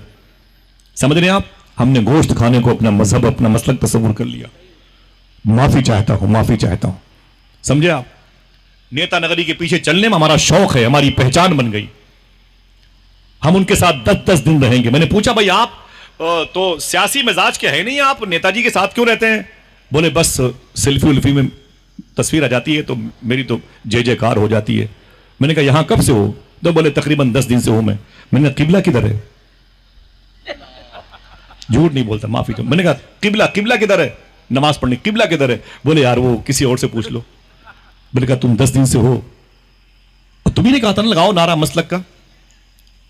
سمجھ رہے ہیں آپ, ہم نے گوشت کھانے کو اپنا مذہب اپنا مسلک تصور کر لیا. معافی چاہتا ہوں, معافی چاہتا ہوں. سمجھے آپ, نیتا نگری کے پیچھے چلنے میں ہمارا شوق ہے, ہماری پہچان بن گئی. ہم ان کے ساتھ 10 دن رہیں گے. میں نے پوچھا بھائی آپ تو سیاسی مزاج کے ہے نہیں, آپ نیتا جی کے ساتھ کیوں رہتے ہیں؟ بولے بس سیلفی الفی میں تصویر آ جاتی ہے تو میری تو جے جے کار ہو جاتی ہے. میں نے کہا یہاں کب سے ہو؟ تو بولے تقریباً 10 دن سے ہوں. میں نے کہا قبلہ کدھر ہے؟ جھوٹ نہیں بولتا, معافی چاہتا. میں نے کہا قبلہ کدھر ہے نماز پڑھنے, قبلہ کدھر ہے؟ بولے یار وہ کسی اور سے پوچھ لو. میں نے کہا تم 10 دن سے ہو اور تمہیں نے کہا تھا نا لگاؤ نعرہ مسلک کا.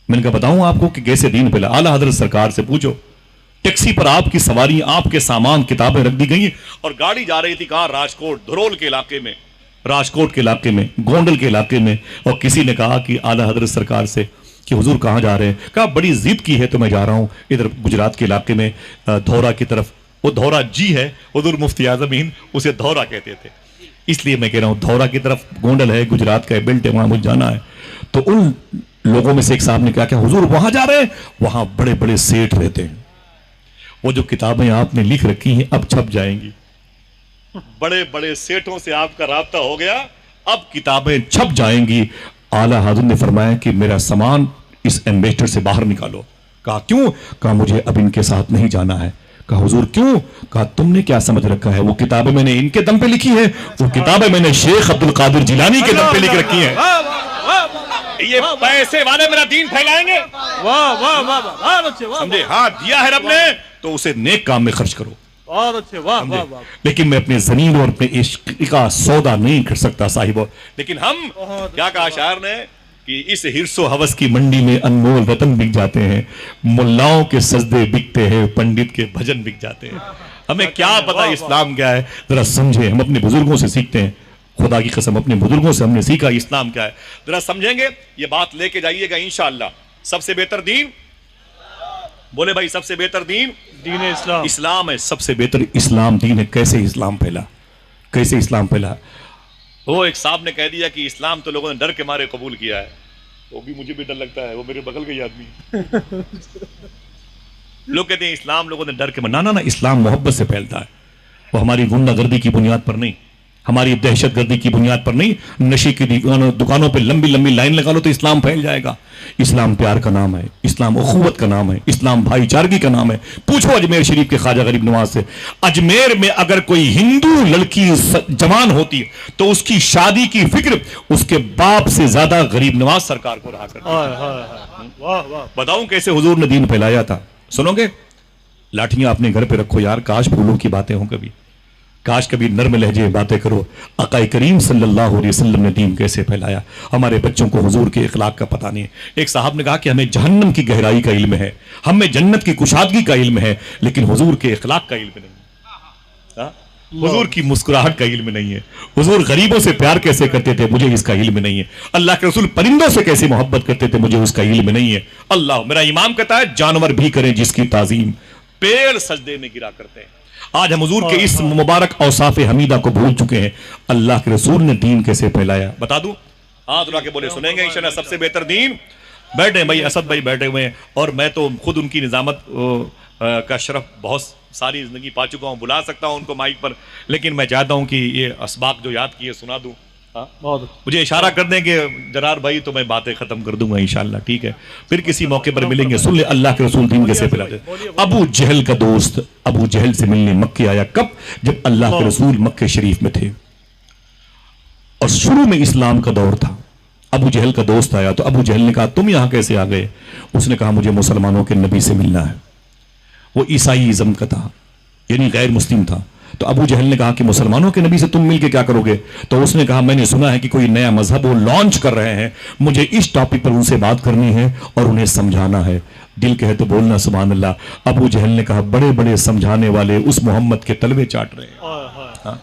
میں نے کہا بتاؤں آپ کو کہ کیسے دین پھیلا. اعلیٰ حضرت سرکار سے پوچھو, ٹیکسی پر آپ کی سواری, آپ کے سامان, کتابیں رکھ دی گئی اور گاڑی جا رہی تھی کہاں؟ راجکوٹ, دھرول کے علاقے میں, راجکوٹ کے علاقے میں, گونڈل کے علاقے میں. اور کسی نے کہا کہ اعلیٰ حضرت سرکار سے کہ حضور کہاں جا رہے ہیں؟ کہا بڑی ضد کی ہے تو میں جا رہا ہوں ادھر گجرات کے علاقے میں دھورا کی طرف. وہ دھورا جی ہے, حضور مفتی اعظم ہند اسے دھورا کہتے تھے, اس لیے میں کہہ رہا ہوں دھورا کی طرف گونڈل ہے, گجرات کا بیلٹ ہے, وہاں مجھے جانا ہے. تو ان لوگوں میں سے ایک صاحب نے کہا کہ حضور وہاں جا رہے ہیں, وہاں بڑے بڑے سیٹھ رہتے ہیں, وہ جو کتابیں آپ نے لکھ رکھی ہیں اب چھپ جائیں گی. بڑے بڑے سیٹھوں سے آپ کا رابطہ ہو گیا, اب کتابیں چھپ جائیں گی. اعلیٰ حضرت نے فرمایا کہ میرا سامان اس ایمبیسڈر سے باہر نکالو. کہا کیوں؟ کہا مجھے اب ان کے ساتھ نہیں جانا ہے. کہا حضور کیوں؟ کہا تم نے کیا سمجھ رکھا ہے, وہ کتابیں میں نے ان کے دم پہ لکھی ہے, وہ کتابیں میں نے شیخ عبد القادر جیلانی کے دم پہ لکھ رکھی ہیں. یہ پیسے والے میرا دین پھیلائیں گے. سمجھے, ہاں دیا ہے رب نے تو اسے نیک کام میں خرچ کرو. لیکن میں اپنے زمین اور اپنے عشق کا سودا نہیں کر سکتا صاحب. لیکن ہم کیا کہا شاعر نے کہ اس حرص و حوث کی منڈی میں انمول رتن بک جاتے ہیں, ملاؤں کے سجدے بکتے ہیں, پنڈت کے بھجن بک جاتے ہیں. ہمیں کیا پتا اسلام کیا ہے, ذرا سمجھیں. ہم اپنے بزرگوں سے سیکھتے ہیں, خدا کی قسم اپنے بزرگوں سے ہم نے سیکھا اسلام کیا ہے. ذرا سمجھیں گے, یہ بات لے کے جائیے گا انشاءاللہ. سب سے بہتر دین, بولے بھائی سب سے بہتر دین دین اسلام. اسلام ہے, سب سے بہتر اسلام دین ہے. کیسے اسلام پھیلا, کیسے اسلام پھیلا؟ وہ ایک صاحب نے کہہ دیا کہ اسلام تو لوگوں نے ڈر کے مارے قبول کیا ہے. وہ بھی مجھے بھی ڈر لگتا ہے, وہ میرے بغل کے آدمی. لوگ کہتے ہیں اسلام لوگوں نے ڈر کے مارے. نہ اسلام محبت سے پھیلتا ہے. وہ ہماری غنڈہ گردی کی بنیاد پر نہیں, ہماری دہشت گردی کی بنیاد پر نہیں. نشے کی دکانوں پہ لمبی لمبی لائن لگا لو تو اسلام پھیل جائے گا. اسلام پیار کا نام ہے, اسلام اخوت کا نام ہے, اسلام بھائی چارگی کا نام ہے. پوچھو اجمیر شریف کے خواجہ غریب نواز سے, اجمیر میں اگر کوئی ہندو لڑکی جوان ہوتی تو اس کی شادی کی فکر اس کے باپ سے زیادہ غریب نواز سرکار کو رہا کرتی. بتاؤں کیسے حضور نے دین پھیلایا تھا. سنو گے, لاٹھیاں اپنے گھر پہ رکھو یار, کاش پھولوں کی باتیں ہوں کبھی, کاش کبھی نرم لہجے باتیں کرو. آقا کریم صلی اللہ علیہ وسلم نے دین کیسے پھیلایا. ہمارے بچوں کو حضور کے اخلاق کا پتہ نہیں ہے. ایک صاحب نے کہا کہ ہمیں جہنم کی گہرائی کا علم ہے, ہمیں جنت کی کشادگی کا علم ہے, لیکن حضور کے اخلاق کا علم نہیں ہے. حضور کی مسکراہٹ کا علم نہیں ہے. حضور غریبوں سے پیار کیسے کرتے تھے, مجھے اس کا علم نہیں ہے. اللہ کے رسول پرندوں سے کیسے محبت کرتے تھے, مجھے اس کا علم نہیں ہے. اللہ, میرا امام کہتا ہے جانور بھی کریں جس کی تعظیم, پیڑ سجدے میں گرا کرتے ہیں. آج ہم حضور کے اس مبارک اوصاف حمیدہ کو بھول چکے ہیں. اللہ کے رسول نے دین کیسے پھیلایا بتا دوں. ہاتھ اٹھا کے بولے سنیں گے انشاءاللہ سب سے بہتر دین. بیٹھے بھائی, اسد بھائی بیٹھے ہوئے ہیں, اور میں تو خود ان کی نظامت کا شرف بہت ساری زندگی پا چکا ہوں, بلا سکتا ہوں ان کو مائک پر, لیکن میں چاہتا ہوں کہ یہ اسباق جو یاد کیے سنا دوں. مجھے اشارہ کر دیں کہ جرار بھائی تو میں باتیں ختم کر دوں گا انشاءاللہ, ٹھیک ہے؟ پھر کسی موقع پر ملیں گے. سن لے اللہ کے رسول دین کیسے پھیلاتے. ابو جہل کا دوست ابو جہل سے ملنے مکے آیا. کب؟ جب اللہ کے رسول مکے شریف میں تھے اور شروع میں اسلام کا دور تھا. ابو جہل کا دوست آیا تو ابو جہل نے کہا تم یہاں کیسے آ گئے؟ اس نے کہا مجھے مسلمانوں کے نبی سے ملنا ہے. وہ عیسائی ازم کا تھا, یعنی غیر مسلم تھا. تو ابو جہل نے کہا کہ مسلمانوں کے نبی سے تم مل کے کیا کرو گے؟ تو اس نے کہا میں نے سنا ہے کہ کوئی نیا مذہب وہ لانچ کر رہے ہیں، مجھے اس ٹاپک پر ان سے بات کرنی ہے اور انہیں سمجھانا ہے۔ دل کہے تو بولنا سبحان اللہ۔ ابو جہل نے کہا بڑے بڑے سمجھانے والے اس محمد کے تلوے چاٹ رہے ہیں،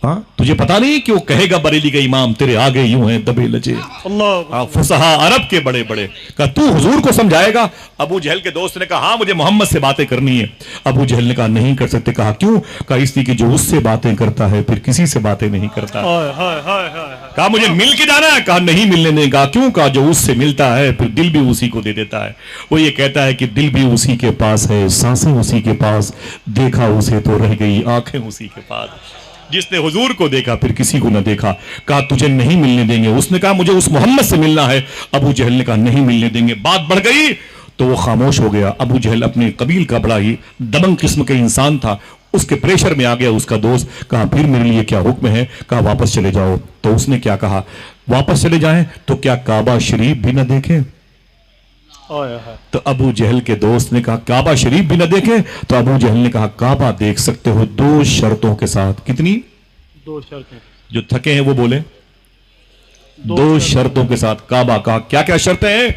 ہاں تجھے پتا نہیں کہ وہ کہے گا بریلی کا امام تیرے آگے یوں ہیں دبے لجے اللہ فصحا عرب کے بڑے بڑے، کہا تو حضور کو سمجھائے گا؟ ابو جہل کے دوست نے کہا ہاں مجھے محمد سے باتیں کرنی ہے۔ ابو جہل نے کہا نہیں کر سکتے۔ کہا کیوں؟ کہا اس لیے کہ جو اس سے باتیں کرتا ہے پھر کسی سے باتیں نہیں کرتا۔ کہا مجھے مل کے جانا ہے۔ کہا نہیں ملنے دیں۔ کہا کیوں؟ کہا جو اس سے ملتا ہے پھر دل بھی اسی کو دے دیتا ہے۔ وہ یہ کہتا ہے کہ دل بھی اسی کے پاس ہے، سانسیں اسی کے پاس، دیکھا اسے تو رہ گئی آنکھیں اسی کے پاس۔ جس نے حضور کو دیکھا پھر کسی کو نہ دیکھا۔ کہا تجھے نہیں ملنے دیں گے۔ اس نے کہا مجھے اس محمد سے ملنا ہے۔ ابو جہل نے کہا نہیں ملنے دیں گے۔ بات بڑھ گئی تو وہ خاموش ہو گیا۔ ابو جہل اپنے قبیل کا بڑا ہی دبنگ قسم کا انسان تھا، اس کے پریشر میں آ گیا اس کا دوست۔ کہا پھر میرے لیے کیا حکم ہے؟ کہا واپس چلے جاؤ۔ تو اس نے کیا کہا؟ واپس چلے جائیں تو کیا کعبہ شریف بھی نہ دیکھیں؟ تو ابو جہل کے دوست نے کہا کعبہ شریف بھی نہ دیکھیں؟ تو ابو جہل نے کہا کعبہ دیکھ سکتے ہو دو شرطوں کے ساتھ۔ کتنی؟ دو شرطیں۔ جو تھکے ہیں وہ بولے دو شرطوں کے ساتھ کعبہ۔ کہا کیا کیا شرطیں ہیں؟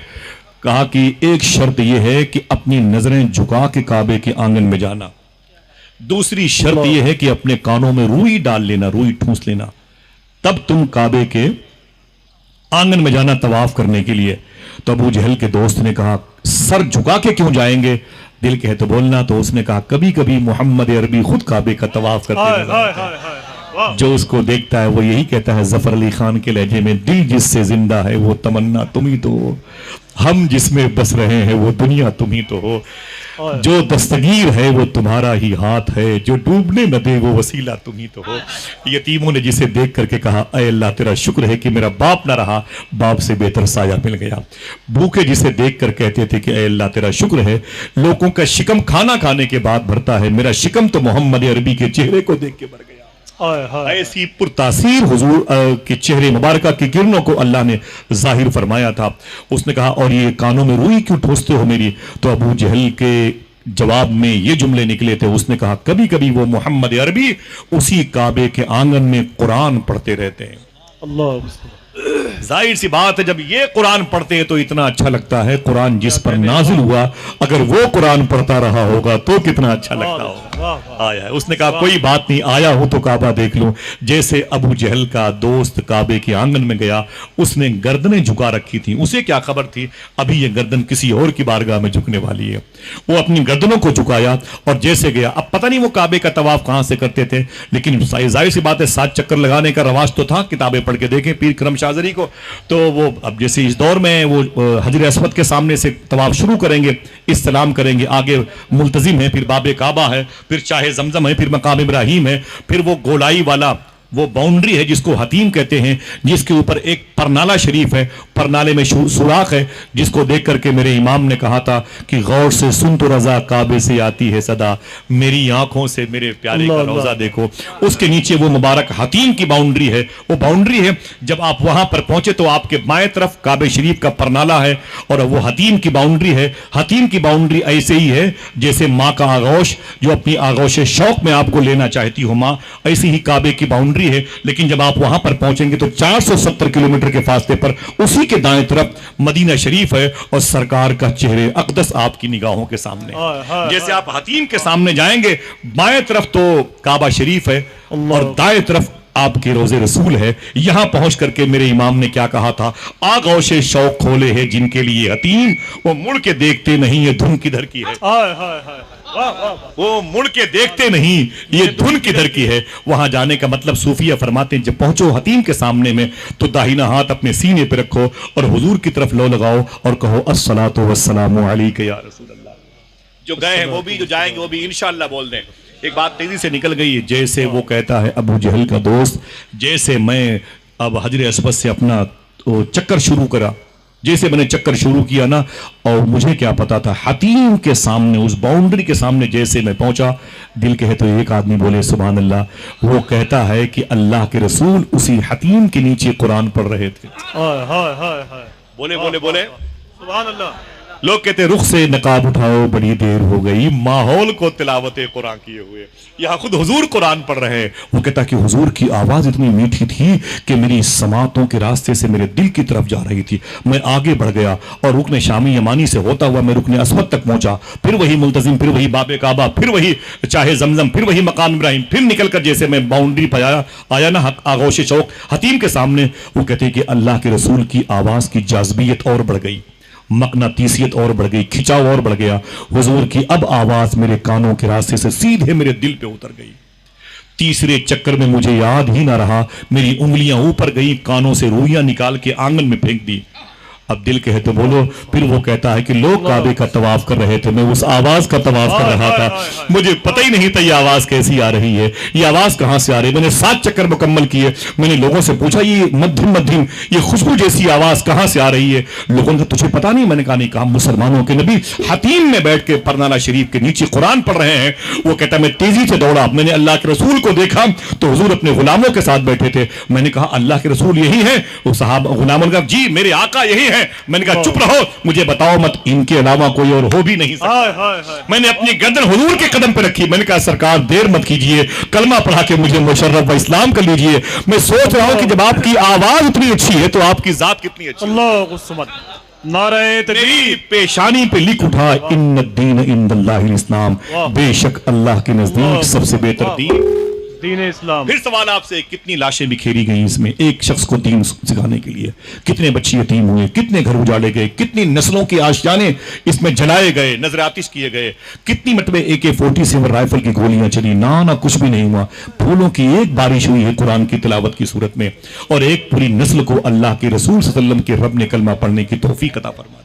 کہا کہ ایک شرط یہ ہے کہ اپنی نظریں جھکا کے کعبے کے آنگن میں جانا، دوسری شرط یہ ہے کہ اپنے کانوں میں روئی ڈال لینا، روئی ٹھونس لینا، تب تم کعبے کے آنگن میں جانا طواف کرنے کے لیے۔ تو ابو جہل کے دوست نے کہا سر جھکا کے کیوں جائیں گے؟ دل کہے تو بولنا۔ تو اس نے کہا کبھی کبھی محمد عربی خود کعبے کا طواف کرتے نظر آتے ہیں، جو اس کو دیکھتا ہے وہ یہی کہتا ہے ظفر علی خان کے لہجے میں دل جس سے زندہ ہے وہ تمنا تم ہی تو ہو، ہم جس میں بس رہے ہیں وہ دنیا تم ہی تو ہو، جو دستگیر ہے وہ تمہارا ہی ہاتھ ہے، جو ڈوبنے نہ دے وہ وسیلہ تم ہی تو ہو۔ یتیموں نے جسے دیکھ کر کے کہا اے اللہ تیرا شکر ہے کہ میرا باپ نہ رہا، باپ سے بہتر سایہ مل گیا۔ بھوکے جسے دیکھ کر کہتے تھے کہ اے اللہ تیرا شکر ہے لوگوں کا شکم کھانا کھانے کے بعد بھرتا ہے، میرا شکم تو محمد عربی کے چہرے کو دیکھ کے بھر گیا۔ ایسی پرتاثیر حضور کے چہرے مبارکہ کی کرنوں کو اللہ نے ظاہر فرمایا تھا۔ اس نے کہا اور یہ کانوں میں روئی کیوں ٹھوستے ہو میری؟ تو ابو جہل کے جواب میں یہ جملے نکلے تھے، اس نے کہا کبھی کبھی وہ محمد عربی اسی کعبے کے آنگن میں قرآن پڑھتے رہتے ہیں۔ اللہ ظاہر سی بات ہے جب یہ قرآن پڑھتے ہیں تو اتنا اچھا لگتا ہے، قرآن جس پر نازل ہوا اگر وہ قرآن پڑھتا رہا ہوگا تو کتنا اچھا لگتا ہوگا۔ آیا ہے، اس نے کہا کوئی بات نہیں، آیا ہوں تو کعبہ دیکھ لوں۔ جیسے ابو جہل کا دوست کعبے کے آنگن میں گیا، اس نے گردنیں جھکا رکھی تھی، اسے کیا خبر تھی ابھی یہ گردن کسی اور کی بارگاہ میں جھکنے والی ہے۔ وہ اپنی گردنوں کو جھکایا اور جیسے گیا، اب پتہ نہیں وہ کعبے کا طواف کہاں سے کرتے تھے، لیکن ظاہر سی بات ہے 7 چکر لگانے کا رواج تو تھا، کتابیں پڑھ کے دیکھیں پیر کرم شاذری کو، تو وہ اب جیسے اس دور میں وہ حجر اسود کے سامنے سے طواف شروع کریں گے، استلام کریں گے، آگے ملتزم ہے، پھر باب کعبہ ہے، پھر چاہے زمزم ہے، پھر مقام ابراہیم ہے، پھر وہ گولائی والا وہ باؤنڈری ہے جس کو حتیم کہتے ہیں، جس کے اوپر ایک پرنالہ شریف ہے، پرنالے میں سوراخ ہے، جس کو دیکھ کر کے میرے امام نے کہا تھا کہ غور سے سن تو رضا کعبے سے آتی ہے صدا، میری آنکھوں سے میرے پیارے کا روزہ دیکھو۔ اس کے نیچے وہ مبارک حتیم کی باؤنڈری ہے، وہ باؤنڈری ہے جب آپ وہاں پر پہنچے تو آپ کے بائیں طرف کعبے شریف کا پرنالہ ہے اور وہ حتیم کی باؤنڈری ہے۔ حتیم کی باؤنڈری ایسے ہی ہے جیسے ماں کا آغوش، جو اپنی آغوش شوق میں آپ کو لینا چاہتی ہو ماں، ایسی ہی کعبے کی باؤنڈری ہے۔ لیکن جب آپ وہاں پر پہنچیں گے تو 470 کلومیٹر کے فاصلے پر اسی کے دائیں طرف مدینہ شریف ہے اور سرکار کا چہرے اقدس آپ کی نگاہوں کے سامنے۔ جیسے آپ حتیم کے سامنے جائیں گے، بائیں طرف تو کعبہ شریف ہے اور دائیں طرف آپ کے روزے رسول ہے۔ یہاں پہنچ کر کے میرے امام نے کیا کہا تھا، آغوش شوق کھولے ہیں جن کے لیے حتیم، وہ مڑ کے دیکھتے نہیں یہ دھن کدھر کی ہے، وہ مڑ کے دیکھتے نہیں یہ دھن کدھر کی ہے۔ وہاں جانے کا مطلب صوفیہ فرماتے ہیں جب پہنچو حتیم کے سامنے میں تو داہنا ہاتھ اپنے سینے پہ رکھو اور حضور کی طرف لو لگاؤ اور کہو الصلاۃ والسلام علیک یا رسول اللہ۔ جو گئے ہیں وہ بھی، جو جائیں گے وہ بھی انشاءاللہ بول دیں۔ ایک بات تیزی سے نکل گئی، جیسے وہ کہتا ہے ابو جہل کا دوست، جیسے میں اب حجر اسود سے اپنا چکر شروع کرا، جیسے میں نے چکر شروع کیا نا، اور مجھے کیا پتا تھا حتیم کے سامنے، اس باؤنڈری کے سامنے جیسے میں پہنچا، دل کہے تو ایک آدمی بولے سبحان اللہ، وہ کہتا ہے کہ اللہ کے رسول اسی حتیم کے نیچے قرآن پڑھ رہے تھے۔ بولے بولے بولے سبحان اللہ۔ لوگ کہتے ہیں رخ سے نقاب اٹھاؤ بڑی دیر ہو گئی، ماحول کو تلاوت قرآن کیے ہوئے، یہاں خود حضور قرآن پڑھ رہے ہیں۔ وہ کہتا کہ حضور کی آواز اتنی میٹھی تھی کہ میری سماعتوں کے راستے سے میرے دل کی طرف جا رہی تھی، میں آگے بڑھ گیا اور رکن شامی یمانی سے ہوتا ہوا میں رکن اسود تک پہنچا، پھر وہی ملتزم، پھر وہی باب کعبہ، پھر وہی چاہے زمزم، پھر وہی مقام ابراہیم، پھر نکل کر جیسے میں باؤنڈری پہ آیا نا آغوش شوق حتیم کے سامنے، وہ کہتے کہ اللہ کے رسول کی آواز کی جاذبیت اور بڑھ گئی، مقناطیسیت اور بڑھ گئی، کھچاؤ اور بڑھ گیا، حضور کی اب آواز میرے کانوں کے راستے سے سیدھے میرے دل پہ اتر گئی۔ تیسرے چکر میں مجھے یاد ہی نہ رہا، میری انگلیاں اوپر گئی، کانوں سے روئیاں نکال کے آنگن میں پھینک دی۔ اب دل کہے تو بولو، پھر وہ کہتا ہے کہ لوگ کعبے کا طواف کر رہے تھے، میں اس آواز کا طواف کر رہا تھا، مجھے پتہ ہی نہیں تھا یہ آواز کیسی آ رہی ہے، یہ آواز کہاں سے آ رہی ہے۔ میں نے 7 چکر مکمل کیے، میں نے لوگوں سے پوچھا یہ مدھم یہ خوشبو جیسی آواز کہاں سے آ رہی ہے؟ لوگوں نے تجھے پتا نہیں؟ میں نے کہا نہیں، کہا مسلمانوں کے نبی حتیم میں بیٹھ کے پرنالہ شریف کے نیچے قرآن پڑھ رہے ہیں۔ وہ کہتا میں تیزی سے دوڑا، میں نے اللہ کے رسول کو دیکھا تو حضور اپنے غلاموں کے ساتھ بیٹھے تھے، میں نے کہا اللہ کے رسول یہی ہیں؟ وہ صحابہ غلاموں نے کہا جی میرے آقا یہی ہیں۔ میں نے کہا چپ رہو، مجھے بتاؤ مت، ان کے علاوہ کوئی اور ہو بھی نہیں سکتا۔ میں نے اپنی گردن حضور کے قدم پہ رکھی، میں نے کہا سرکار دیر مت کیجئے، کلمہ پڑھا کے مجھے مشرف و اسلام کر لیجئے۔ میں سوچ رہا ہوں کہ جب آپ کی آواز اتنی اچھی ہے تو آپ کی ذات کتنی اچھی ہے۔ اللہ الصمد، نعرہ تکبیر، پیشانی پہ لکھ اٹھا ان الدین عند اللہ الاسلام، بے شک اللہ کے نزدیک سب سے بہتر دین اسلام۔ پھر سوال آپ سے، کتنی لاشیں بکھیری گئیں اس میں ایک شخص کو دین سکھانے کے لیے، کتنے بچے یتیم ہوئے، کتنے گھر اجاڑے گئے، کتنی نسلوں کے آشیانے اس میں جلائے گئے، نظر آتش کیے گئے، کتنی مرتبہ AK-47 رائفل کی گولیاں چلی، نہ کچھ بھی نہیں ہوا، پھولوں کی ایک بارش ہوئی ہے قرآن کی تلاوت کی صورت میں، اور ایک پوری نسل کو اللہ کے رسول صلی اللہ علیہ وسلم کے رب نے کلمہ پڑھنے کی توفیق عطا فرما دی۔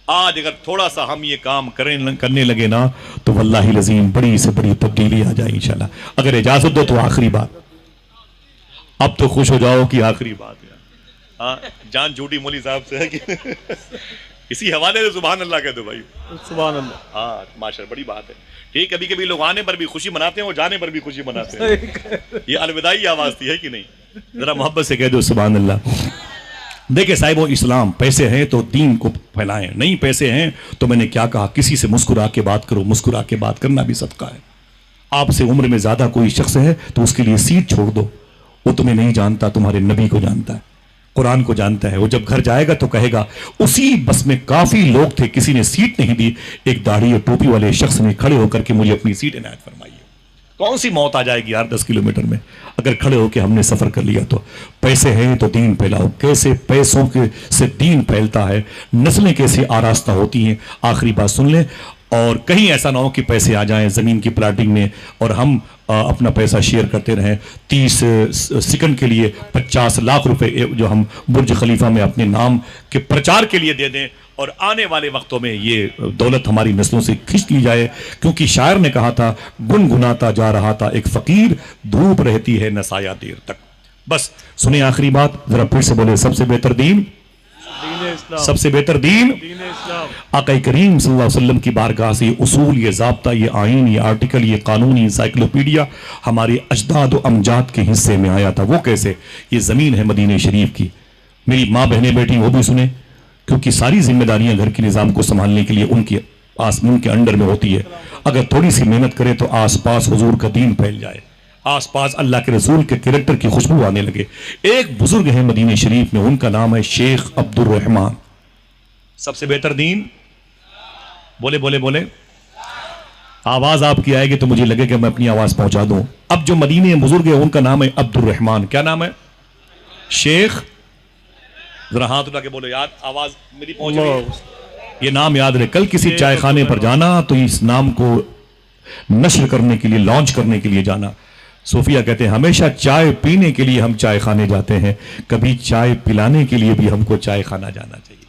آج اگر تھوڑا سا ہم یہ کام کرنے لگے نا تو واللہ العظیم بڑی سے بڑی تبدیلی آ جائے انشاءاللہ۔ اگر اجازت دو تو آخری بات، اب تو خوش ہو جاؤ کہ آخری بات ہے، جان جھوٹی مولی صاحب سے ہے کہ اسی حوالے سے سبحان اللہ کہہ دو بھائی، سبحان اللہ۔ ہاں ماشاءاللہ بڑی بات ہے۔ ٹھیک، کبھی کبھی لوگ آنے پر بھی خوشی مناتے ہیں اور جانے پر بھی خوشی مناتے ہیں، یہ الوداعی آواز تھی ہے کہ نہیں؟ ذرا محبت سے کہہ دو سبحان اللہ۔ دیکھیں صاحب، وہ اسلام پیسے ہیں تو دین کو پھیلائیں، نہیں پیسے ہیں تو میں نے کیا کہا، کسی سے مسکرا کے بات کرو، مسکرا کے بات کرنا بھی صدقہ ہے۔ آپ سے عمر میں زیادہ کوئی شخص ہے تو اس کے لیے سیٹ چھوڑ دو، وہ تمہیں نہیں جانتا، تمہارے نبی کو جانتا ہے، قرآن کو جانتا ہے، وہ جب گھر جائے گا تو کہے گا اسی بس میں کافی لوگ تھے، کسی نے سیٹ نہیں دی، ایک داڑھی اور ٹوپی والے شخص نے کھڑے ہو کر کے مجھے اپنی سیٹ عنایت فرمائی ہے۔ کون سی موت آ جائے گی یار 10 کلومیٹر میں، اگر کھڑے ہو کے ہم نے سفر کر لیا تو۔ پیسے ہیں تو دین پھیلاؤ، کیسے پیسوں کے سے دین پھیلتا ہے، نسلیں کیسے آراستہ ہوتی ہیں۔ آخری بات سن لیں، اور کہیں ایسا نہ ہو کہ پیسے آ جائیں زمین کی پلاٹنگ میں اور ہم اپنا پیسہ شیئر کرتے رہیں، 30 سیکنڈ کے لیے 50 لاکھ روپے جو ہم برج خلیفہ میں اپنے نام کے پرچار کے لیے دے دیں، اور آنے والے وقتوں میں یہ دولت ہماری نسلوں سے کھینچ لی جائے، کیونکہ شاعر نے کہا تھا گنگناتا جا رہا تھا ایک فقیر، دھوپ رہتی ہے نہ سایہ دیر تک۔ بس سنیں آخری بات، ذرا پھر سے بولے، سب سے بہتر دین، سب سے بہتر دین آقا کریم صلی اللہ علیہ وسلم کی بارگاہ سے یہ اصول، یہ ضابطہ، یہ آئین، یہ آرٹیکل، یہ قانونی انسائیکلوپیڈیا ہمارے اجداد و امجاد کے حصے میں آیا تھا۔ وہ کیسے؟ یہ زمین ہے مدینہ شریف کی، میری ماں بہنیں بیٹھی وہ بھی سنیں، کیونکہ ساری ذمہ داریاں گھر کے نظام کو سنبھالنے کے لیے ان کے آسمان کے انڈر میں ہوتی ہے۔ اگر تھوڑی سی محنت کرے تو آس پاس حضور کا دین پھیل جائے، آس پاس اللہ کے رسول کے کریکٹر کی خوشبو آنے لگے۔ ایک بزرگ ہیں مدینہ شریف میں، ان کا نام ہے شیخ عبد الرحمن۔ سب سے بہتر دین، بولے بولے بولے، آواز آپ کی آئے گی تو مجھے لگے کہ میں اپنی آواز پہنچا دوں۔ اب جو مدینہ بزرگ ہیں ان کا نام ہے عبد الرحمن۔ کیا نام ہے؟ شیخ، ذرا ہاتھ اٹھا کے بولو یاد، آواز میری پہنچ رہی ہے؟ یہ نام یاد رہے، کل کسی چائے خانے پر جانا تو اس نام کو نشر کرنے کے لیے، لانچ کرنے کے لیے جانا۔ صوفیہ کہتے ہیں ہمیشہ چائے پینے کے لیے ہم چائے خانے جاتے ہیں، کبھی چائے پلانے کے لیے بھی ہم کو چائے خانہ جانا چاہیے۔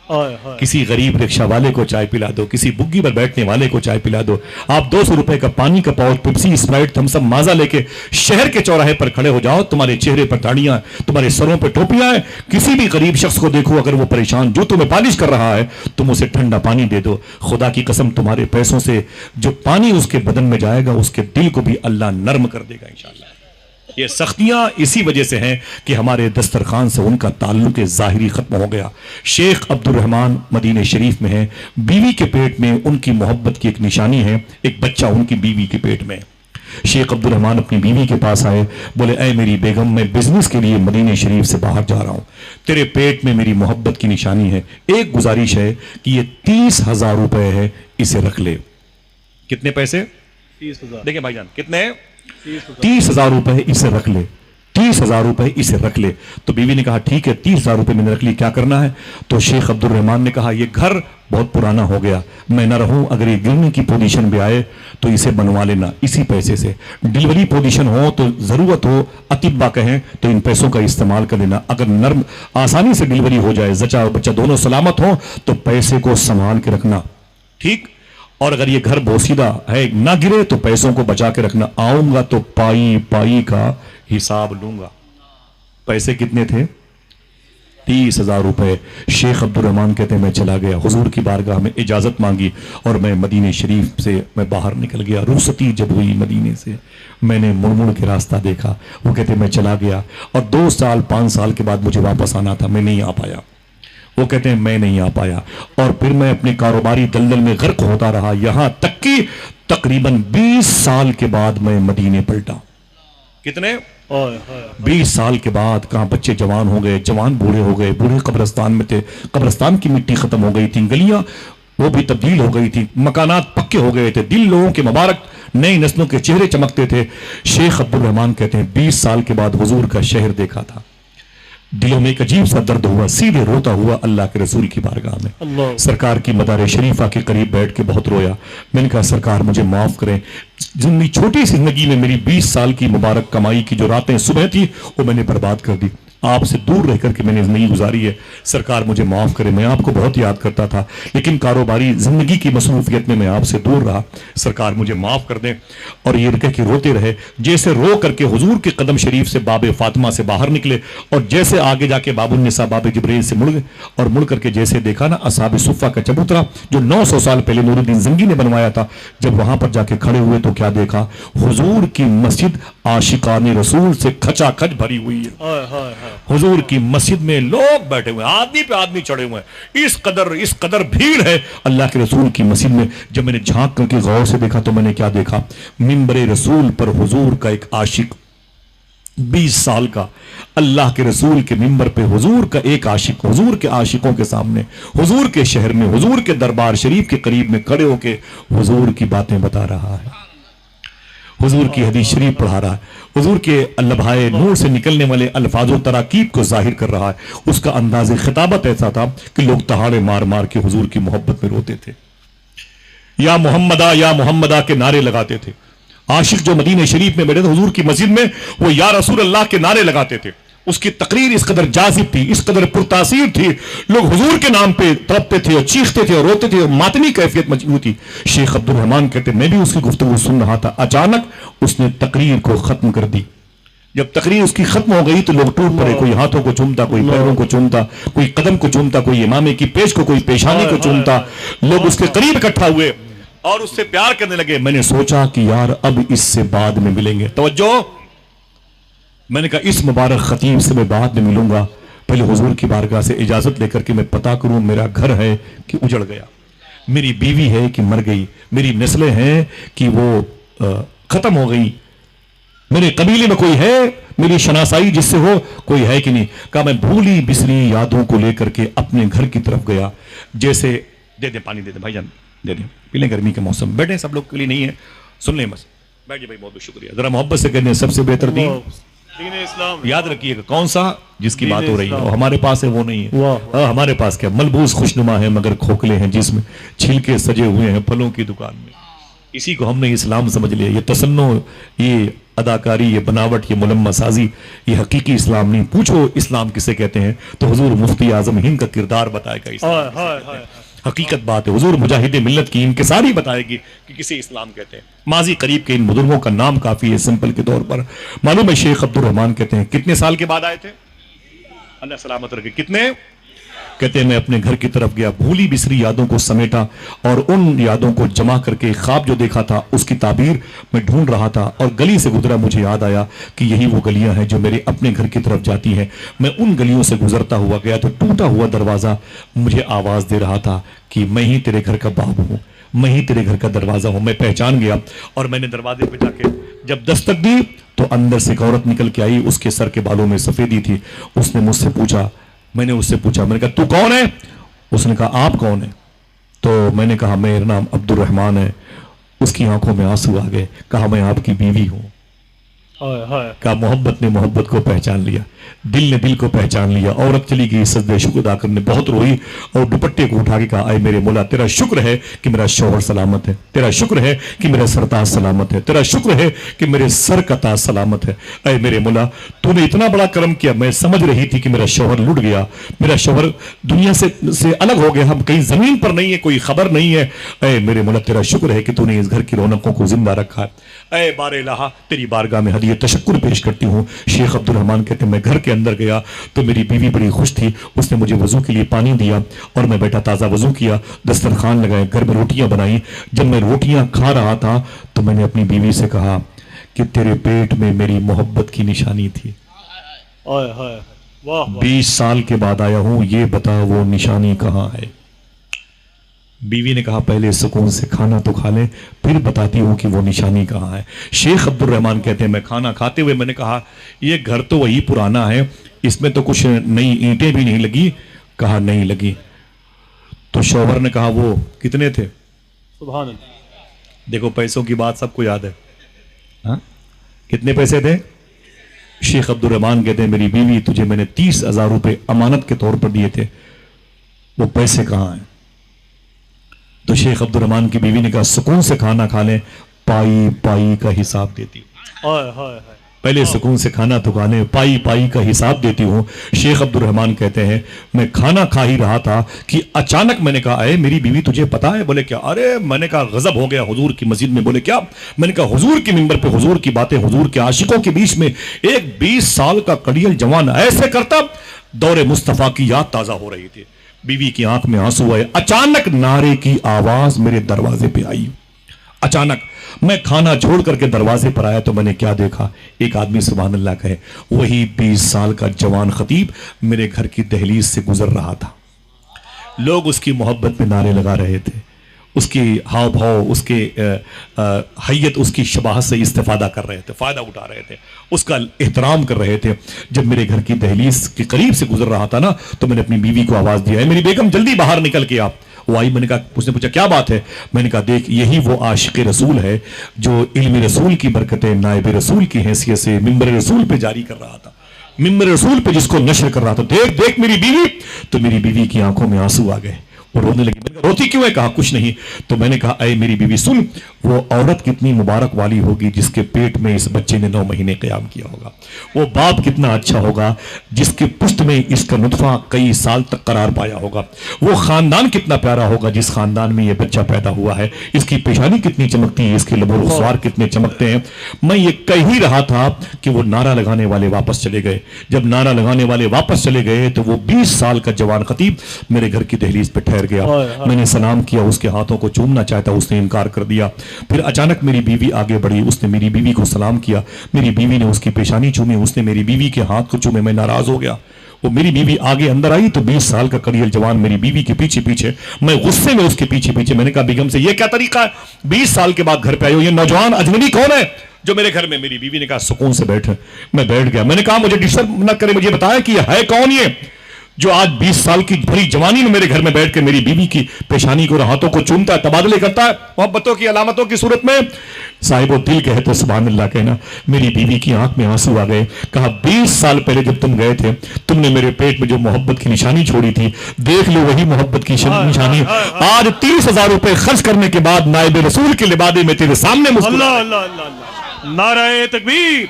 کسی غریب رکشہ والے کو چائے پلا دو، کسی بگی پر بیٹھنے والے کو چائے پلا دو۔ آپ 200 روپے کا پانی کا پاؤچ، پیپسی، اسپرائٹ، تھمس اپ، مازا لے کے شہر کے چوراہے پر کھڑے ہو جاؤ، تمہارے چہرے پر داڑیاں، تمہارے سروں پہ ٹوپیاں ہیں، کسی بھی غریب شخص کو دیکھو اگر وہ پریشان، جو تمہیں پالش کر رہا ہے، تم اسے ٹھنڈا پانی دے دو۔ خدا کی قسم تمہارے پیسوں سے جو پانی اس کے بدن میں جائے گا اس کے دل کو بھی اللہ نرم کر دے گا انشاءاللہ۔ یہ سختیاں اسی وجہ سے ہیں کہ ہمارے دسترخوان سے ان کا تعلق ظاہری ختم ہو گیا. شیخ عبد الرحمان مدینہ شریف میں ہیں, بیوی کے پیٹ میں ان کی محبت کی ایک نشانی ہے, ایک بچہ ان کی بیوی کے پیٹ میں. شیخ عبد الرحمان اپنی بیوی کے پاس آئے, بولے اے میری بیگم, میں بزنس کے لیے مدینہ شریف سے باہر جا رہا ہوں, تیرے پیٹ میں میری محبت کی نشانی ہے, ایک گزارش ہے کہ یہ 30,000 روپے ہے, اسے رکھ لے. کتنے پیسے؟ 30,000. دیکھیں بھائی جان, کتنے؟ 30,000 روپے اسے رکھ لے, 30,000 روپے اسے رکھ لے. تو بیوی نے کہا ٹھیک ہے 30,000 روپے میں نے رکھ لی, کیا کرنا ہے؟ تو شیخ عبد الرحمان نے کہا یہ گھر بہت پرانا ہو گیا, میں نہ رہوں, اگر یہ گرنے کی پوزیشن پہ آئے تو اسے بنوا لینا اسی پیسے سے, ڈیلیوری پوزیشن ہو تو ضرورت ہو اطباء کہیں تو ان پیسوں کا استعمال کر لینا, اگر نرم آسانی سے ڈیلیوری ہو جائے, زچہ اور بچہ دونوں سلامت ہوں تو پیسے کو سنبھال کے رکھنا, ٹھیک. اور اگر یہ گھر بوسیدہ ہے نہ گرے تو پیسوں کو بچا کے رکھنا, آؤں گا تو پائی پائی کا حساب لوں گا. پیسے کتنے تھے؟ 30,000 روپے. شیخ عبد الرحمان کہتے ہیں میں چلا گیا, حضور کی بارگاہ میں اجازت مانگی اور میں مدینہ شریف سے میں باہر نکل گیا. رخصتی جب ہوئی مدینے سے, میں نے مڑ مڑ کے راستہ دیکھا. وہ کہتے ہیں میں چلا گیا اور 2 سال 5 سال کے بعد مجھے واپس آنا تھا, میں نہیں آ پایا. وہ کہتے ہیں میں نہیں آ پایا اور پھر میں اپنے کاروباری دلدل میں غرق ہوتا رہا, یہاں تک کہ تقریباً 20 سال کے بعد میں مدینے پلٹا. کتنے؟ 20 سال کے بعد. کہاں بچے جوان ہو گئے, جوان بوڑھے ہو گئے, بوڑھے قبرستان میں تھے, قبرستان کی مٹی ختم ہو گئی تھی, گلیاں وہ بھی تبدیل ہو گئی تھی, مکانات پکے ہو گئے تھے, دل لوگوں کے مبارک نئی نسلوں کے چہرے چمکتے تھے. شیخ عبد الرحمان کہتے ہیں 20 سال کے بعد حضور کا شہر دیکھا تھا, دلوں میں ایک عجیب سا درد ہوا, سیدھے روتا ہوا اللہ کے رسول کی بارگاہ میں, سرکار کی مدار شریفہ کے قریب بیٹھ کے بہت رویا. میں نے کہا سرکار مجھے معاف کریں, زندگی چھوٹی سی زندگی میں میری 20 سال کی مبارک کمائی کی جو راتیں صبح تھی وہ میں نے برباد کر دی, آپ سے دور رہ کر کے میں نے زندگی گزاری ہے, سرکار مجھے معاف کرے, میں آپ کو بہت یاد کرتا تھا لیکن کاروباری زندگی کی مصروفیت میں آپ سے دور رہا, سرکار مجھے معاف کر دیں. اور یہ کہہ کے روتے رہے, جیسے رو کر کے حضور کے قدم شریف سے باب فاطمہ سے باہر نکلے اور جیسے آگے جا کے باب النساء باب جبریل سے مڑ گئے اور مڑ کر کے جیسے دیکھا نا اصحاب صفہ کا چبوترا جو 900 سال پہلے نور الدین زنگی نے بنوایا تھا, جب وہاں پر جا کے کھڑے ہوئے تو کیا دیکھا, حضور کی مسجد عاشقان رسول سے کھچا کھچ بھری ہوئی ہے. حضور کی مسجد میں لوگ بیٹھے ہوئے ہیں, آدمی پہ آدمی چڑھے ہوئے ہیں, اس قدر بھیڑ ہے اللہ کے رسول کی مسجد میں. جب میں نے جھانک کر کے غور سے دیکھا تو میں نے کیا دیکھا, منبر رسول پر حضور کا ایک عاشق 20 سال کا, اللہ کے رسول کے منبر پہ حضور کا ایک عاشق, حضور کے عاشقوں کے سامنے, حضور کے شہر میں, حضور کے دربار شریف کے قریب میں کھڑے ہو کے حضور کی باتیں بتا رہا ہے, حضور کی حدیث شریف پڑھا رہا ہے, حضور کے لبھائے نور سے نکلنے والے الفاظ و تراکیب کو ظاہر کر رہا ہے. اس کا انداز خطابت ایسا تھا کہ لوگ تہاڑے مار مار کے حضور کی محبت میں روتے تھے, یا محمدہ کے نعرے لگاتے تھے. عاشق جو مدینہ شریف میں بیٹھے تھے حضور کی مسجد میں, وہ یا رسول اللہ کے نعرے لگاتے تھے. اس کی تقریر اس قدر جاذب تھی, اس قدر پرتاثیر تھی, لوگ حضور کے نام پہ تڑپتے تھے اور چیختے تھے اور روتے تھے اور ماتمی کیفیت مچی تھی. شیخ عبد الرحمان کہتے میں بھی اس کی گفتگو سن رہا تھا, اچانک اس نے تقریر کو ختم کر دی. جب تقریر اس کی ختم ہو گئی تو لوگ ٹوٹ پڑے, کوئی ہاتھوں کو چومتا, کوئی پیروں کو چومتا, کوئی قدم کو چومتا, کوئی امامے کی پیش کو, کوئی پیشانی کو چومتا. لوگ اس کے قریب اکٹھا ہوئے اور اس سے پیار کرنے لگے. میں نے سوچا کہ یار اب اس سے بعد میں ملیں گے. توجہ, میں نے کہا اس مبارک خطیب سے میں بعد میں ملوں گا, پہلے حضور کی بارگاہ سے اجازت لے کر کے میں پتا کروں میرا گھر ہے کہ اجڑ گیا, میری بیوی ہے کہ مر گئی, میری نسلیں ہیں کہ وہ ختم ہو گئی, میرے قبیلے میں کوئی ہے, میری شناسائی جس سے ہو کوئی ہے کہ نہیں. کہا میں بھولی بسری یادوں کو لے کر کے اپنے گھر کی طرف گیا. جیسے دے دیں پانی, دے دیں بھائی جان, دے دیں پی لیں, گرمی کے موسم, بیٹھیں, سب لوگ کے لیے نہیں ہے, سن لیں بس, بیٹھیے بھائی, بہت بہت شکریہ. ذرا محبت سے کہنے سب سے بہتر دین اسلام, یاد رکھیے گا کون سا جس کی بات ہو رہی ہے, وہ ہمارے پاس ہے وہ نہیں ہے. ہمارے پاس کیا ملبوس خوشنما ہے مگر کھوکھلے ہیں, جس میں چھلکے سجے ہوئے ہیں پھلوں کی دکان میں. اسی کو ہم نے اسلام سمجھ لیا. یہ تصنع, یہ اداکاری, یہ بناوٹ, یہ ملمہ سازی, یہ حقیقی اسلام نہیں. پوچھو اسلام کسے کہتے ہیں تو حضور مفتی اعظم ہند کا کردار بتائے گا اسلام. حقیقت بات ہے, حضور مجاہد ملت کی انکساری بتائے گی کہ کسے اسلام کہتے ہیں. ماضی قریب کے ان بزرگوں کا نام کافی ہے سمپل کے طور پر. معلوم ہے شیخ عبد الرحمان کہتے ہیں کتنے سال کے بعد آئے تھے, اللہ سلامت رکھے, کتنے کہتے ہیں میں اپنے گھر کی طرف گیا, بھولی بسری یادوں کو سمیٹا اور ان یادوں کو جمع کر کے خواب جو دیکھا تھا اس کی تعبیر میں ڈھونڈ رہا تھا, اور گلی سے گزرا مجھے یاد آیا کہ یہی وہ گلیاں ہیں جو میرے اپنے گھر کی طرف جاتی ہیں. میں ان گلیوں سے گزرتا ہوا گیا تو ٹوٹا ہوا دروازہ مجھے آواز دے رہا تھا کہ میں ہی تیرے گھر کا باب ہوں, میں ہی تیرے گھر کا دروازہ ہوں. میں پہچان گیا اور میں نے دروازے پہ جا کے جب دستک دی تو اندر سے ایک عورت نکل کے آئی, اس کے سر کے بالوں میں سفیدی تھی. اس نے مجھ سے پوچھا, میں نے اس سے پوچھا, میں نے کہا تو کون ہے؟ اس نے کہا آپ کون ہیں؟ تو میں نے کہا میرا نام عبد الرحمان ہے. اس کی آنکھوں میں آنسو آ گئے. کہا میں آپ کی بیوی ہوں. کہا محبت نے محبت کو پہچان لیا, دل نے دل کو پہچان لیا. عورت چلی گئی سجدے شکر ادا کرنے, بہت روئی اور دوپٹے کو اٹھا کے کہا اے میرے مولا تیرا شکر ہے کہ میرا شوہر سلامت ہے, تیرا شکر ہے کہ میرا سرتاج سلامت ہے, تیرا شکر ہے کہ میرے سر کا تاج سلامت ہے. اے میرے مولا تو نے اتنا بڑا کرم کیا. میں سمجھ رہی تھی کہ میرا شوہر لٹ گیا, میرا شوہر دنیا سے الگ ہو گیا, ہم کہیں زمین پر نہیں ہے, کوئی خبر نہیں ہے. اے میرے مولا تیرا شکر ہے کہ تو نے اس گھر کی رونقوں کو زندہ رکھا ہے. اے بار الہ تیری بارگاہ میں ہدیہ تشکر پیش کرتی ہوں. شیخ عبد الرحمان کہتے ہیں میں گھر کے اندر گیا تو میری بیوی بڑی خوش تھی. اس نے مجھے وضو کے لیے پانی دیا اور میں بیٹا تازہ وضو کیا, دسترخوان لگائے, گھر میں روٹیاں بنائیں. جب میں روٹیاں کھا رہا تھا تو میں نے اپنی بیوی سے کہا کہ تیرے پیٹ میں میری محبت کی نشانی تھی. 20 سال کے بعد آیا ہوں, یہ بتا وہ نشانی کہاں ہے؟ بیوی نے کہا پہلے سکون سے کھانا تو کھا لیں پھر بتاتی ہوں کہ وہ نشانی کہاں ہے. شیخ عبد الرحمان کہتے ہیں میں کھانا کھاتے ہوئے میں نے کہا یہ گھر تو وہی پرانا ہے, اس میں تو کچھ نئی اینٹیں بھی نہیں لگی. کہا نہیں لگی. تو شوہر نے کہا وہ کتنے تھے؟ سبحان اللہ. دیکھو پیسوں کی بات سب کو یاد ہے, ہاں کتنے پیسے تھے؟ شیخ عبد الرحمان کہتے ہیں میری بیوی تجھے میں نے 30,000 روپے امانت کے طور پر دیے تھے, وہ پیسے کہاں ہیں؟ تو شیخ عبد الرحمان کی بیوی نے کہا سکون سے کھانا کھا لیں, پائی پائی کا حساب دیتی ہوں. پہلے سکون سے کھانا تو کھا لیں, پائی پائی کا حساب دیتی ہوں. شیخ عبد الرحمان کہتے ہیں میں کھانا کھا ہی رہا تھا کہ اچانک میں نے کہا اے میری بیوی تجھے پتا ہے؟ بولے کیا؟ ارے میں نے کہا غضب ہو گیا حضور کی مسجد میں. بولے کیا؟ میں نے کہا حضور کی منبر پہ حضور کی باتیں, حضور کے عاشقوں کے بیچ میں ایک 20 سال کا کڑیل جوان ایسے کرتا. دور مصطفیٰ کی یاد تازہ ہو رہی تھی. بیوی کی آنکھ میں آنسو آئے. اچانک نعرے کی آواز میرے دروازے پہ آئی. اچانک میں کھانا چھوڑ کر کے دروازے پر آیا تو میں نے کیا دیکھا؟ ایک آدمی سبحان اللہ کہے, وہی 20 سال کا جوان خطیب میرے گھر کی دہلیز سے گزر رہا تھا. لوگ اس کی محبت میں نعرے لگا رہے تھے, اس کی ہاؤ بھاؤ, اس کے حیت, اس کی شباہت سے استفادہ کر رہے تھے, فائدہ اٹھا رہے تھے, اس کا احترام کر رہے تھے. جب میرے گھر کی دہلیز کے قریب سے گزر رہا تھا نا تو میں نے اپنی بیوی کو آواز دیا, میری بیگم جلدی باہر نکل کے آپ. وہ آئی, میں نے کہا, اس نے پوچھا کیا بات ہے؟ میں نے کہا دیکھ یہی وہ عاشق رسول ہے جو علم رسول کی برکتیں نائب رسول کی حیثیت سے ممبر رسول پہ جاری کر رہا تھا, ممبر رسول پہ جس کو نشر کر رہا تھا. دیکھ دیکھ میری بیوی. تو میری بیوی کی آنکھوں میں آنسو آ گئے, وہ رونے لگی. میں نے کہا روتی کیوں ہے؟ کہا کچھ نہیں. تو میں نے کہا اے میری بیوی سن, وہ عورت کتنی مبارک والی ہوگی جس کے پیٹ میں اس بچے نے 9 مہینے قیام کیا ہوگا. وہ باپ کتنا اچھا ہوگا جس کے پشت میں اس کا نطفہ کئی سال تک قرار پایا ہوگا. وہ خاندان کتنا پیارا ہوگا جس خاندان میں یہ بچہ پیدا ہوا ہے. اس کی پیشانی کتنی چمکتی ہے, اس کے لب و رخسار کتنے چمکتے ہیں. میں یہ کہہ ہی رہا تھا کہ وہ نعرہ لگانے والے واپس چلے گئے. جب نعرہ لگانے والے واپس چلے گئے تو وہ 20 سال کا جوان خطیب میرے گھر کی دہلیز پہ ٹھہر گیا. میں نے سلام کیا, اس کے ہاتھوں کو چومنا چاہتا, اس نے انکار کر دیا. پھر اچانک میری بیوی آگے بڑھی, اس نے میری بیوی کو سلام کیا, میری بیوی نے اس کی پیشانی چومی, اس نے میری بیوی کے ہاتھ کو چومے. میں ناراض ہو گیا. وہ میری بیوی آگے اندر آئی تو 20 سال کا کڑیل جوان میری بیوی کے پیچھے پیچھے, میں غصے میں اس کے پیچھے پیچھے. میں نے کہا بیگم سے یہ کیا طریقہ ہے؟ 20 سال کے بعد گھر پہ آئی ہو, یہ نوجوان اجنبی کون ہے جو میرے گھر میں؟ میری بیوی نے کہا سکون سے بیٹھ. میں بیٹھ گیا. میں نے کہا مجھے ڈسٹرب نہ کرے, مجھے بتایا کہ یہ ہے کون یہ جو آج 20 سال کی بھری جوانی میں میرے گھر میں بیٹھ کے میری بیوی کی پیشانی کو, ہاتھوں کو چومتا ہے, تبادلے کرتا ہے محبتوں کی علامتوں کی صورت میں. صاحب و دل کہے تو سبحان اللہ کہنا. میری بیوی کی آنکھ میں آنسو آ گئے. کہا 20 سال پہلے جب تم گئے تھے تم نے میرے پیٹ میں جو محبت کی نشانی چھوڑی تھی, دیکھ لو وہی محبت کی نشانی آج 30,000 روپے خرچ کرنے کے بعد نائب رسول کے لبادے میں تیرے سامنے اللہ. نعرہ تکبیر,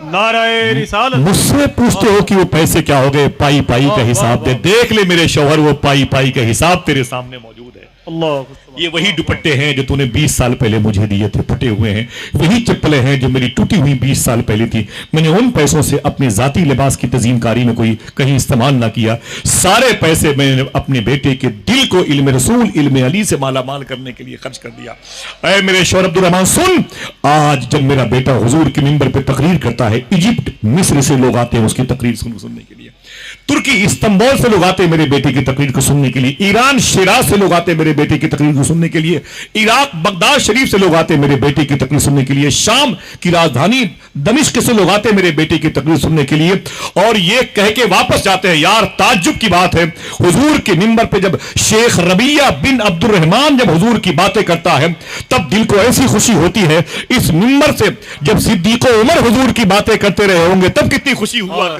نعرہ رسالت. مجھ سے پوچھتے ہو کہ وہ پیسے کیا ہو گئے؟ پائی پائی کا حساب دے. دیکھ لے میرے شوہر, وہ پائی پائی کا حساب تیرے سامنے موجود ہے. اللہ یہ وہی دوپٹے ہیں جو تو نے 20 سال پہلے مجھے دیے تھے، پھٹے ہوئے ہیں. وہی چپلیں ہیں جو میری ٹوٹی ہوئی 20 سال پہلے تھی. میں نے ان پیسوں سے اپنے ذاتی لباس کی تزئین کاری میں کوئی کہیں استعمال نہ کیا. سارے پیسے میں نے اپنے بیٹے کے دل کو علم رسول، علم علی سے مالا مال کرنے کے لیے خرچ کر دیا. اے میرے شوہر عبد الرحمن سن، آج جب میرا بیٹا حضور کے منبر پہ تقریر کرتا ہے، ایجپٹ مصر سے لوگ آتے ہیں اس کی تقریر سننے کے لیے، ترکی استنبول سے لوگ آتے ہیں میرے بیٹے کی تقریر کو سننے کے لیے، ایران شیراز سے لوگ آتے ہیں میرے بیٹے کی تقریر کو سننے کے لیے، عراق بغداد شریف سے لوگ آتے ہیں میرے بیٹے کی تقریر سننے کے لیے، شام کی راجدھانی دمشق سے لوگ آتے ہیں میرے بیٹے کی تقریر سننے کے لیے، اور یہ کہہ کے واپس جاتے ہیں. یار تعجب کی بات ہے، حضور کے منبر پہ جب شیخ ربیہ بن عبد الرحمن جب حضور کی باتیں کرتا ہے تب دل کو ایسی خوشی ہوتی ہے. اس منبر سے جب صدیق و عمر حضور کی باتیں کرتے رہے ہوں گے تب کتنی خوشی ہوا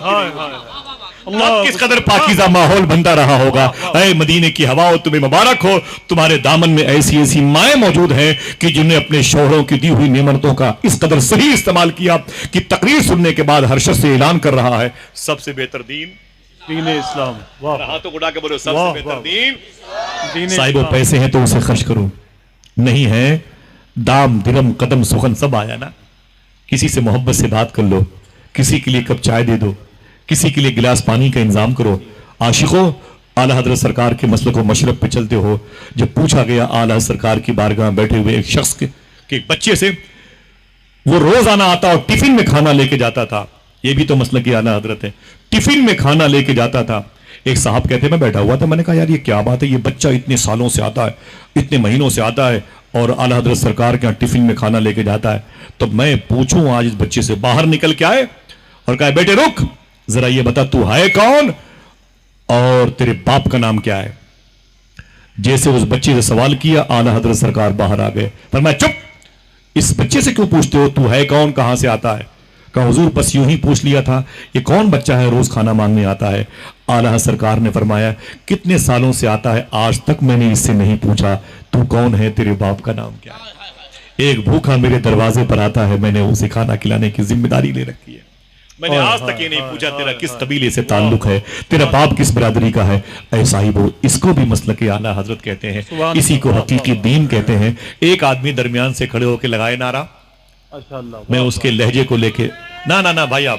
اب کس قدر پاکیزہ ماحول بنتا رہا ہوگا. اے مدینے کی ہوا تمہیں مبارک ہو، تمہارے دامن میں ایسی ایسی مائیں موجود ہیں کہ جنہیں اپنے شوہروں کی دی ہوئی نعمتوں کا اس قدر صحیح استعمال کیا کہ تقریر سننے کے بعد ہر شخص سے اعلان کر رہا ہے سب سے بہتر دین دین اسلام. واہ ہاتھوں کو اڑا کے بولو سب سے بہتر دین دین صاحب و پیسے ہیں تو اسے خرچ کرو، نہیں ہے دام درم قدم سخن سب آیا نا. کسی سے محبت سے بات کر لو، کسی کے لیے کپ چائے دے دو، کسی کے لیے گلاس پانی کا انتظام کرو. عاشقوں، اعلیٰ حضرت سرکار کے مسلک و مشرب پہ چلتے ہو. جب پوچھا گیا اعلیٰ سرکار کی بارگاہ بیٹھے ہوئے ایک شخص کے ایک بچے سے، وہ روزانہ آتا اور ٹفن میں کھانا لے کے جاتا تھا. یہ بھی تو مسلک اعلیٰ حضرت ہے، ٹفن میں کھانا لے کے جاتا تھا. ایک صاحب کہتے ہیں میں بیٹھا ہوا تھا، میں نے کہا یار یہ کیا بات ہے، یہ بچہ اتنے سالوں سے آتا ہے، اتنے مہینوں سے آتا ہے اور اعلیٰ حضرت سرکار کے یہاں ٹفن میں کھانا لے کے جاتا ہے. تو میں پوچھوں آج اس بچے سے، باہر نکل کے آئے اور کہا بیٹے رک، ذرا یہ بتا تو ہے کون اور تیرے باپ کا نام کیا ہے. جیسے اس بچے سے سوال کیا اعلیٰ حضرت سرکار باہر آ گئے. فرمایا چپ، اس بچے سے کیوں پوچھتے ہو، تو ہے کون، کہاں سے آتا ہے. کہا حضور بس یوں ہی پوچھ لیا تھا، یہ کون بچہ ہے روز کھانا مانگنے آتا ہے. اعلیٰ سرکار نے فرمایا کتنے سالوں سے آتا ہے، آج تک میں نے اس سے نہیں پوچھا تو کون ہے، تیرے باپ کا نام کیا ہے. ایک بھوکا میرے دروازے پر آتا ہے، میں نے اسے کھانا کھلانے کی ذمہ داری لے رکی ہے. میں نے آج تک یہ نہیں پوچھا تیرا کس قبیلے سے تعلق ہے، تیرا باپ کس برادری کا ہے. اے صاحبو، اس کو بھی مسلک اعلیٰ حضرت کہتے ہیں، اسی کو حقیقی دین کہتے ہیں. ایک آدمی درمیان سے کھڑے ہو کے لگائے نعرہ، میں اس کے لہجے کو لے کے نہ بھائی آپ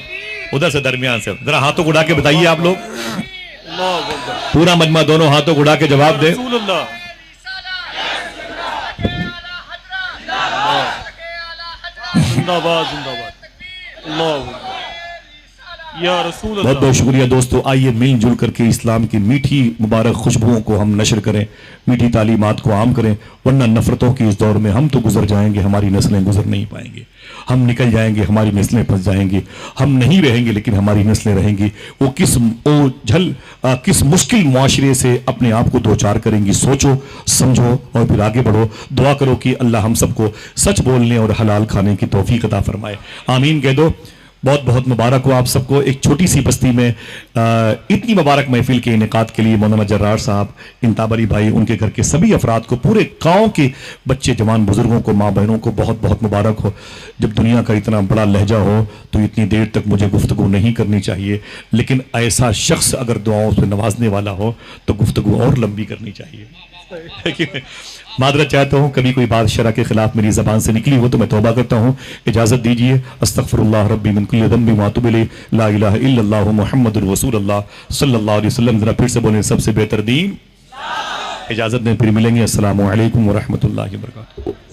ادھر سے درمیان سے ذرا ہاتھوں کو اڑا کے بتائیے آپ لوگ، پورا مجمع دونوں ہاتھوں کو اڑا کے جواب دے. زندہ باد زندہ باد. اللہ یا رسول اللہ. بہت بہت شکریہ دوستو. آئیے مل جل کر کے اسلام کی میٹھی مبارک خوشبوؤں کو ہم نشر کریں، میٹھی تعلیمات کو عام کریں، ورنہ نفرتوں کی اس دور میں ہم تو گزر جائیں گے، ہماری نسلیں گزر نہیں پائیں گے. ہم نکل جائیں گے، ہماری نسلیں پھنس جائیں گی. ہم نہیں رہیں گے لیکن ہماری نسلیں رہیں گی. وہ کس مشکل معاشرے سے اپنے آپ کو دوچار کریں گی. سوچو سمجھو اور پھر آگے بڑھو. دعا کرو کہ اللہ ہم سب کو سچ بولنے اور حلال کھانے کی توفیق عطا فرمائے. آمین کہہ دو. بہت بہت مبارک ہو آپ سب کو. ایک چھوٹی سی بستی میں اتنی مبارک محفل کے انعقاد کے لیے مولانا جرار صاحب، انتابری بھائی، ان کے گھر کے سبھی افراد کو، پورے گاؤں کے بچے جوان بزرگوں کو، ماں بہنوں کو بہت بہت مبارک ہو. جب دنیا کا اتنا بڑا لہجہ ہو تو اتنی دیر تک مجھے گفتگو نہیں کرنی چاہیے، لیکن ایسا شخص اگر دعاؤں سے نوازنے والا ہو تو گفتگو اور لمبی کرنی چاہیے. معذرت چاہتا ہوں کبھی کوئی بات شرع کے خلاف میری زبان سے نکلی ہو تو میں توبہ کرتا ہوں. اجازت دیجیے. استغفر اللہ ربی من کل ذنب واتوب الیہ. لا الہ الا اللہ محمد رسول اللہ صلی اللہ علیہ وسلم. ذرا پھر سے بولیں سب سے بہتر دین. اجازت دیں پھر ملیں گے. السلام علیکم ورحمۃ اللہ وبرکاتہ.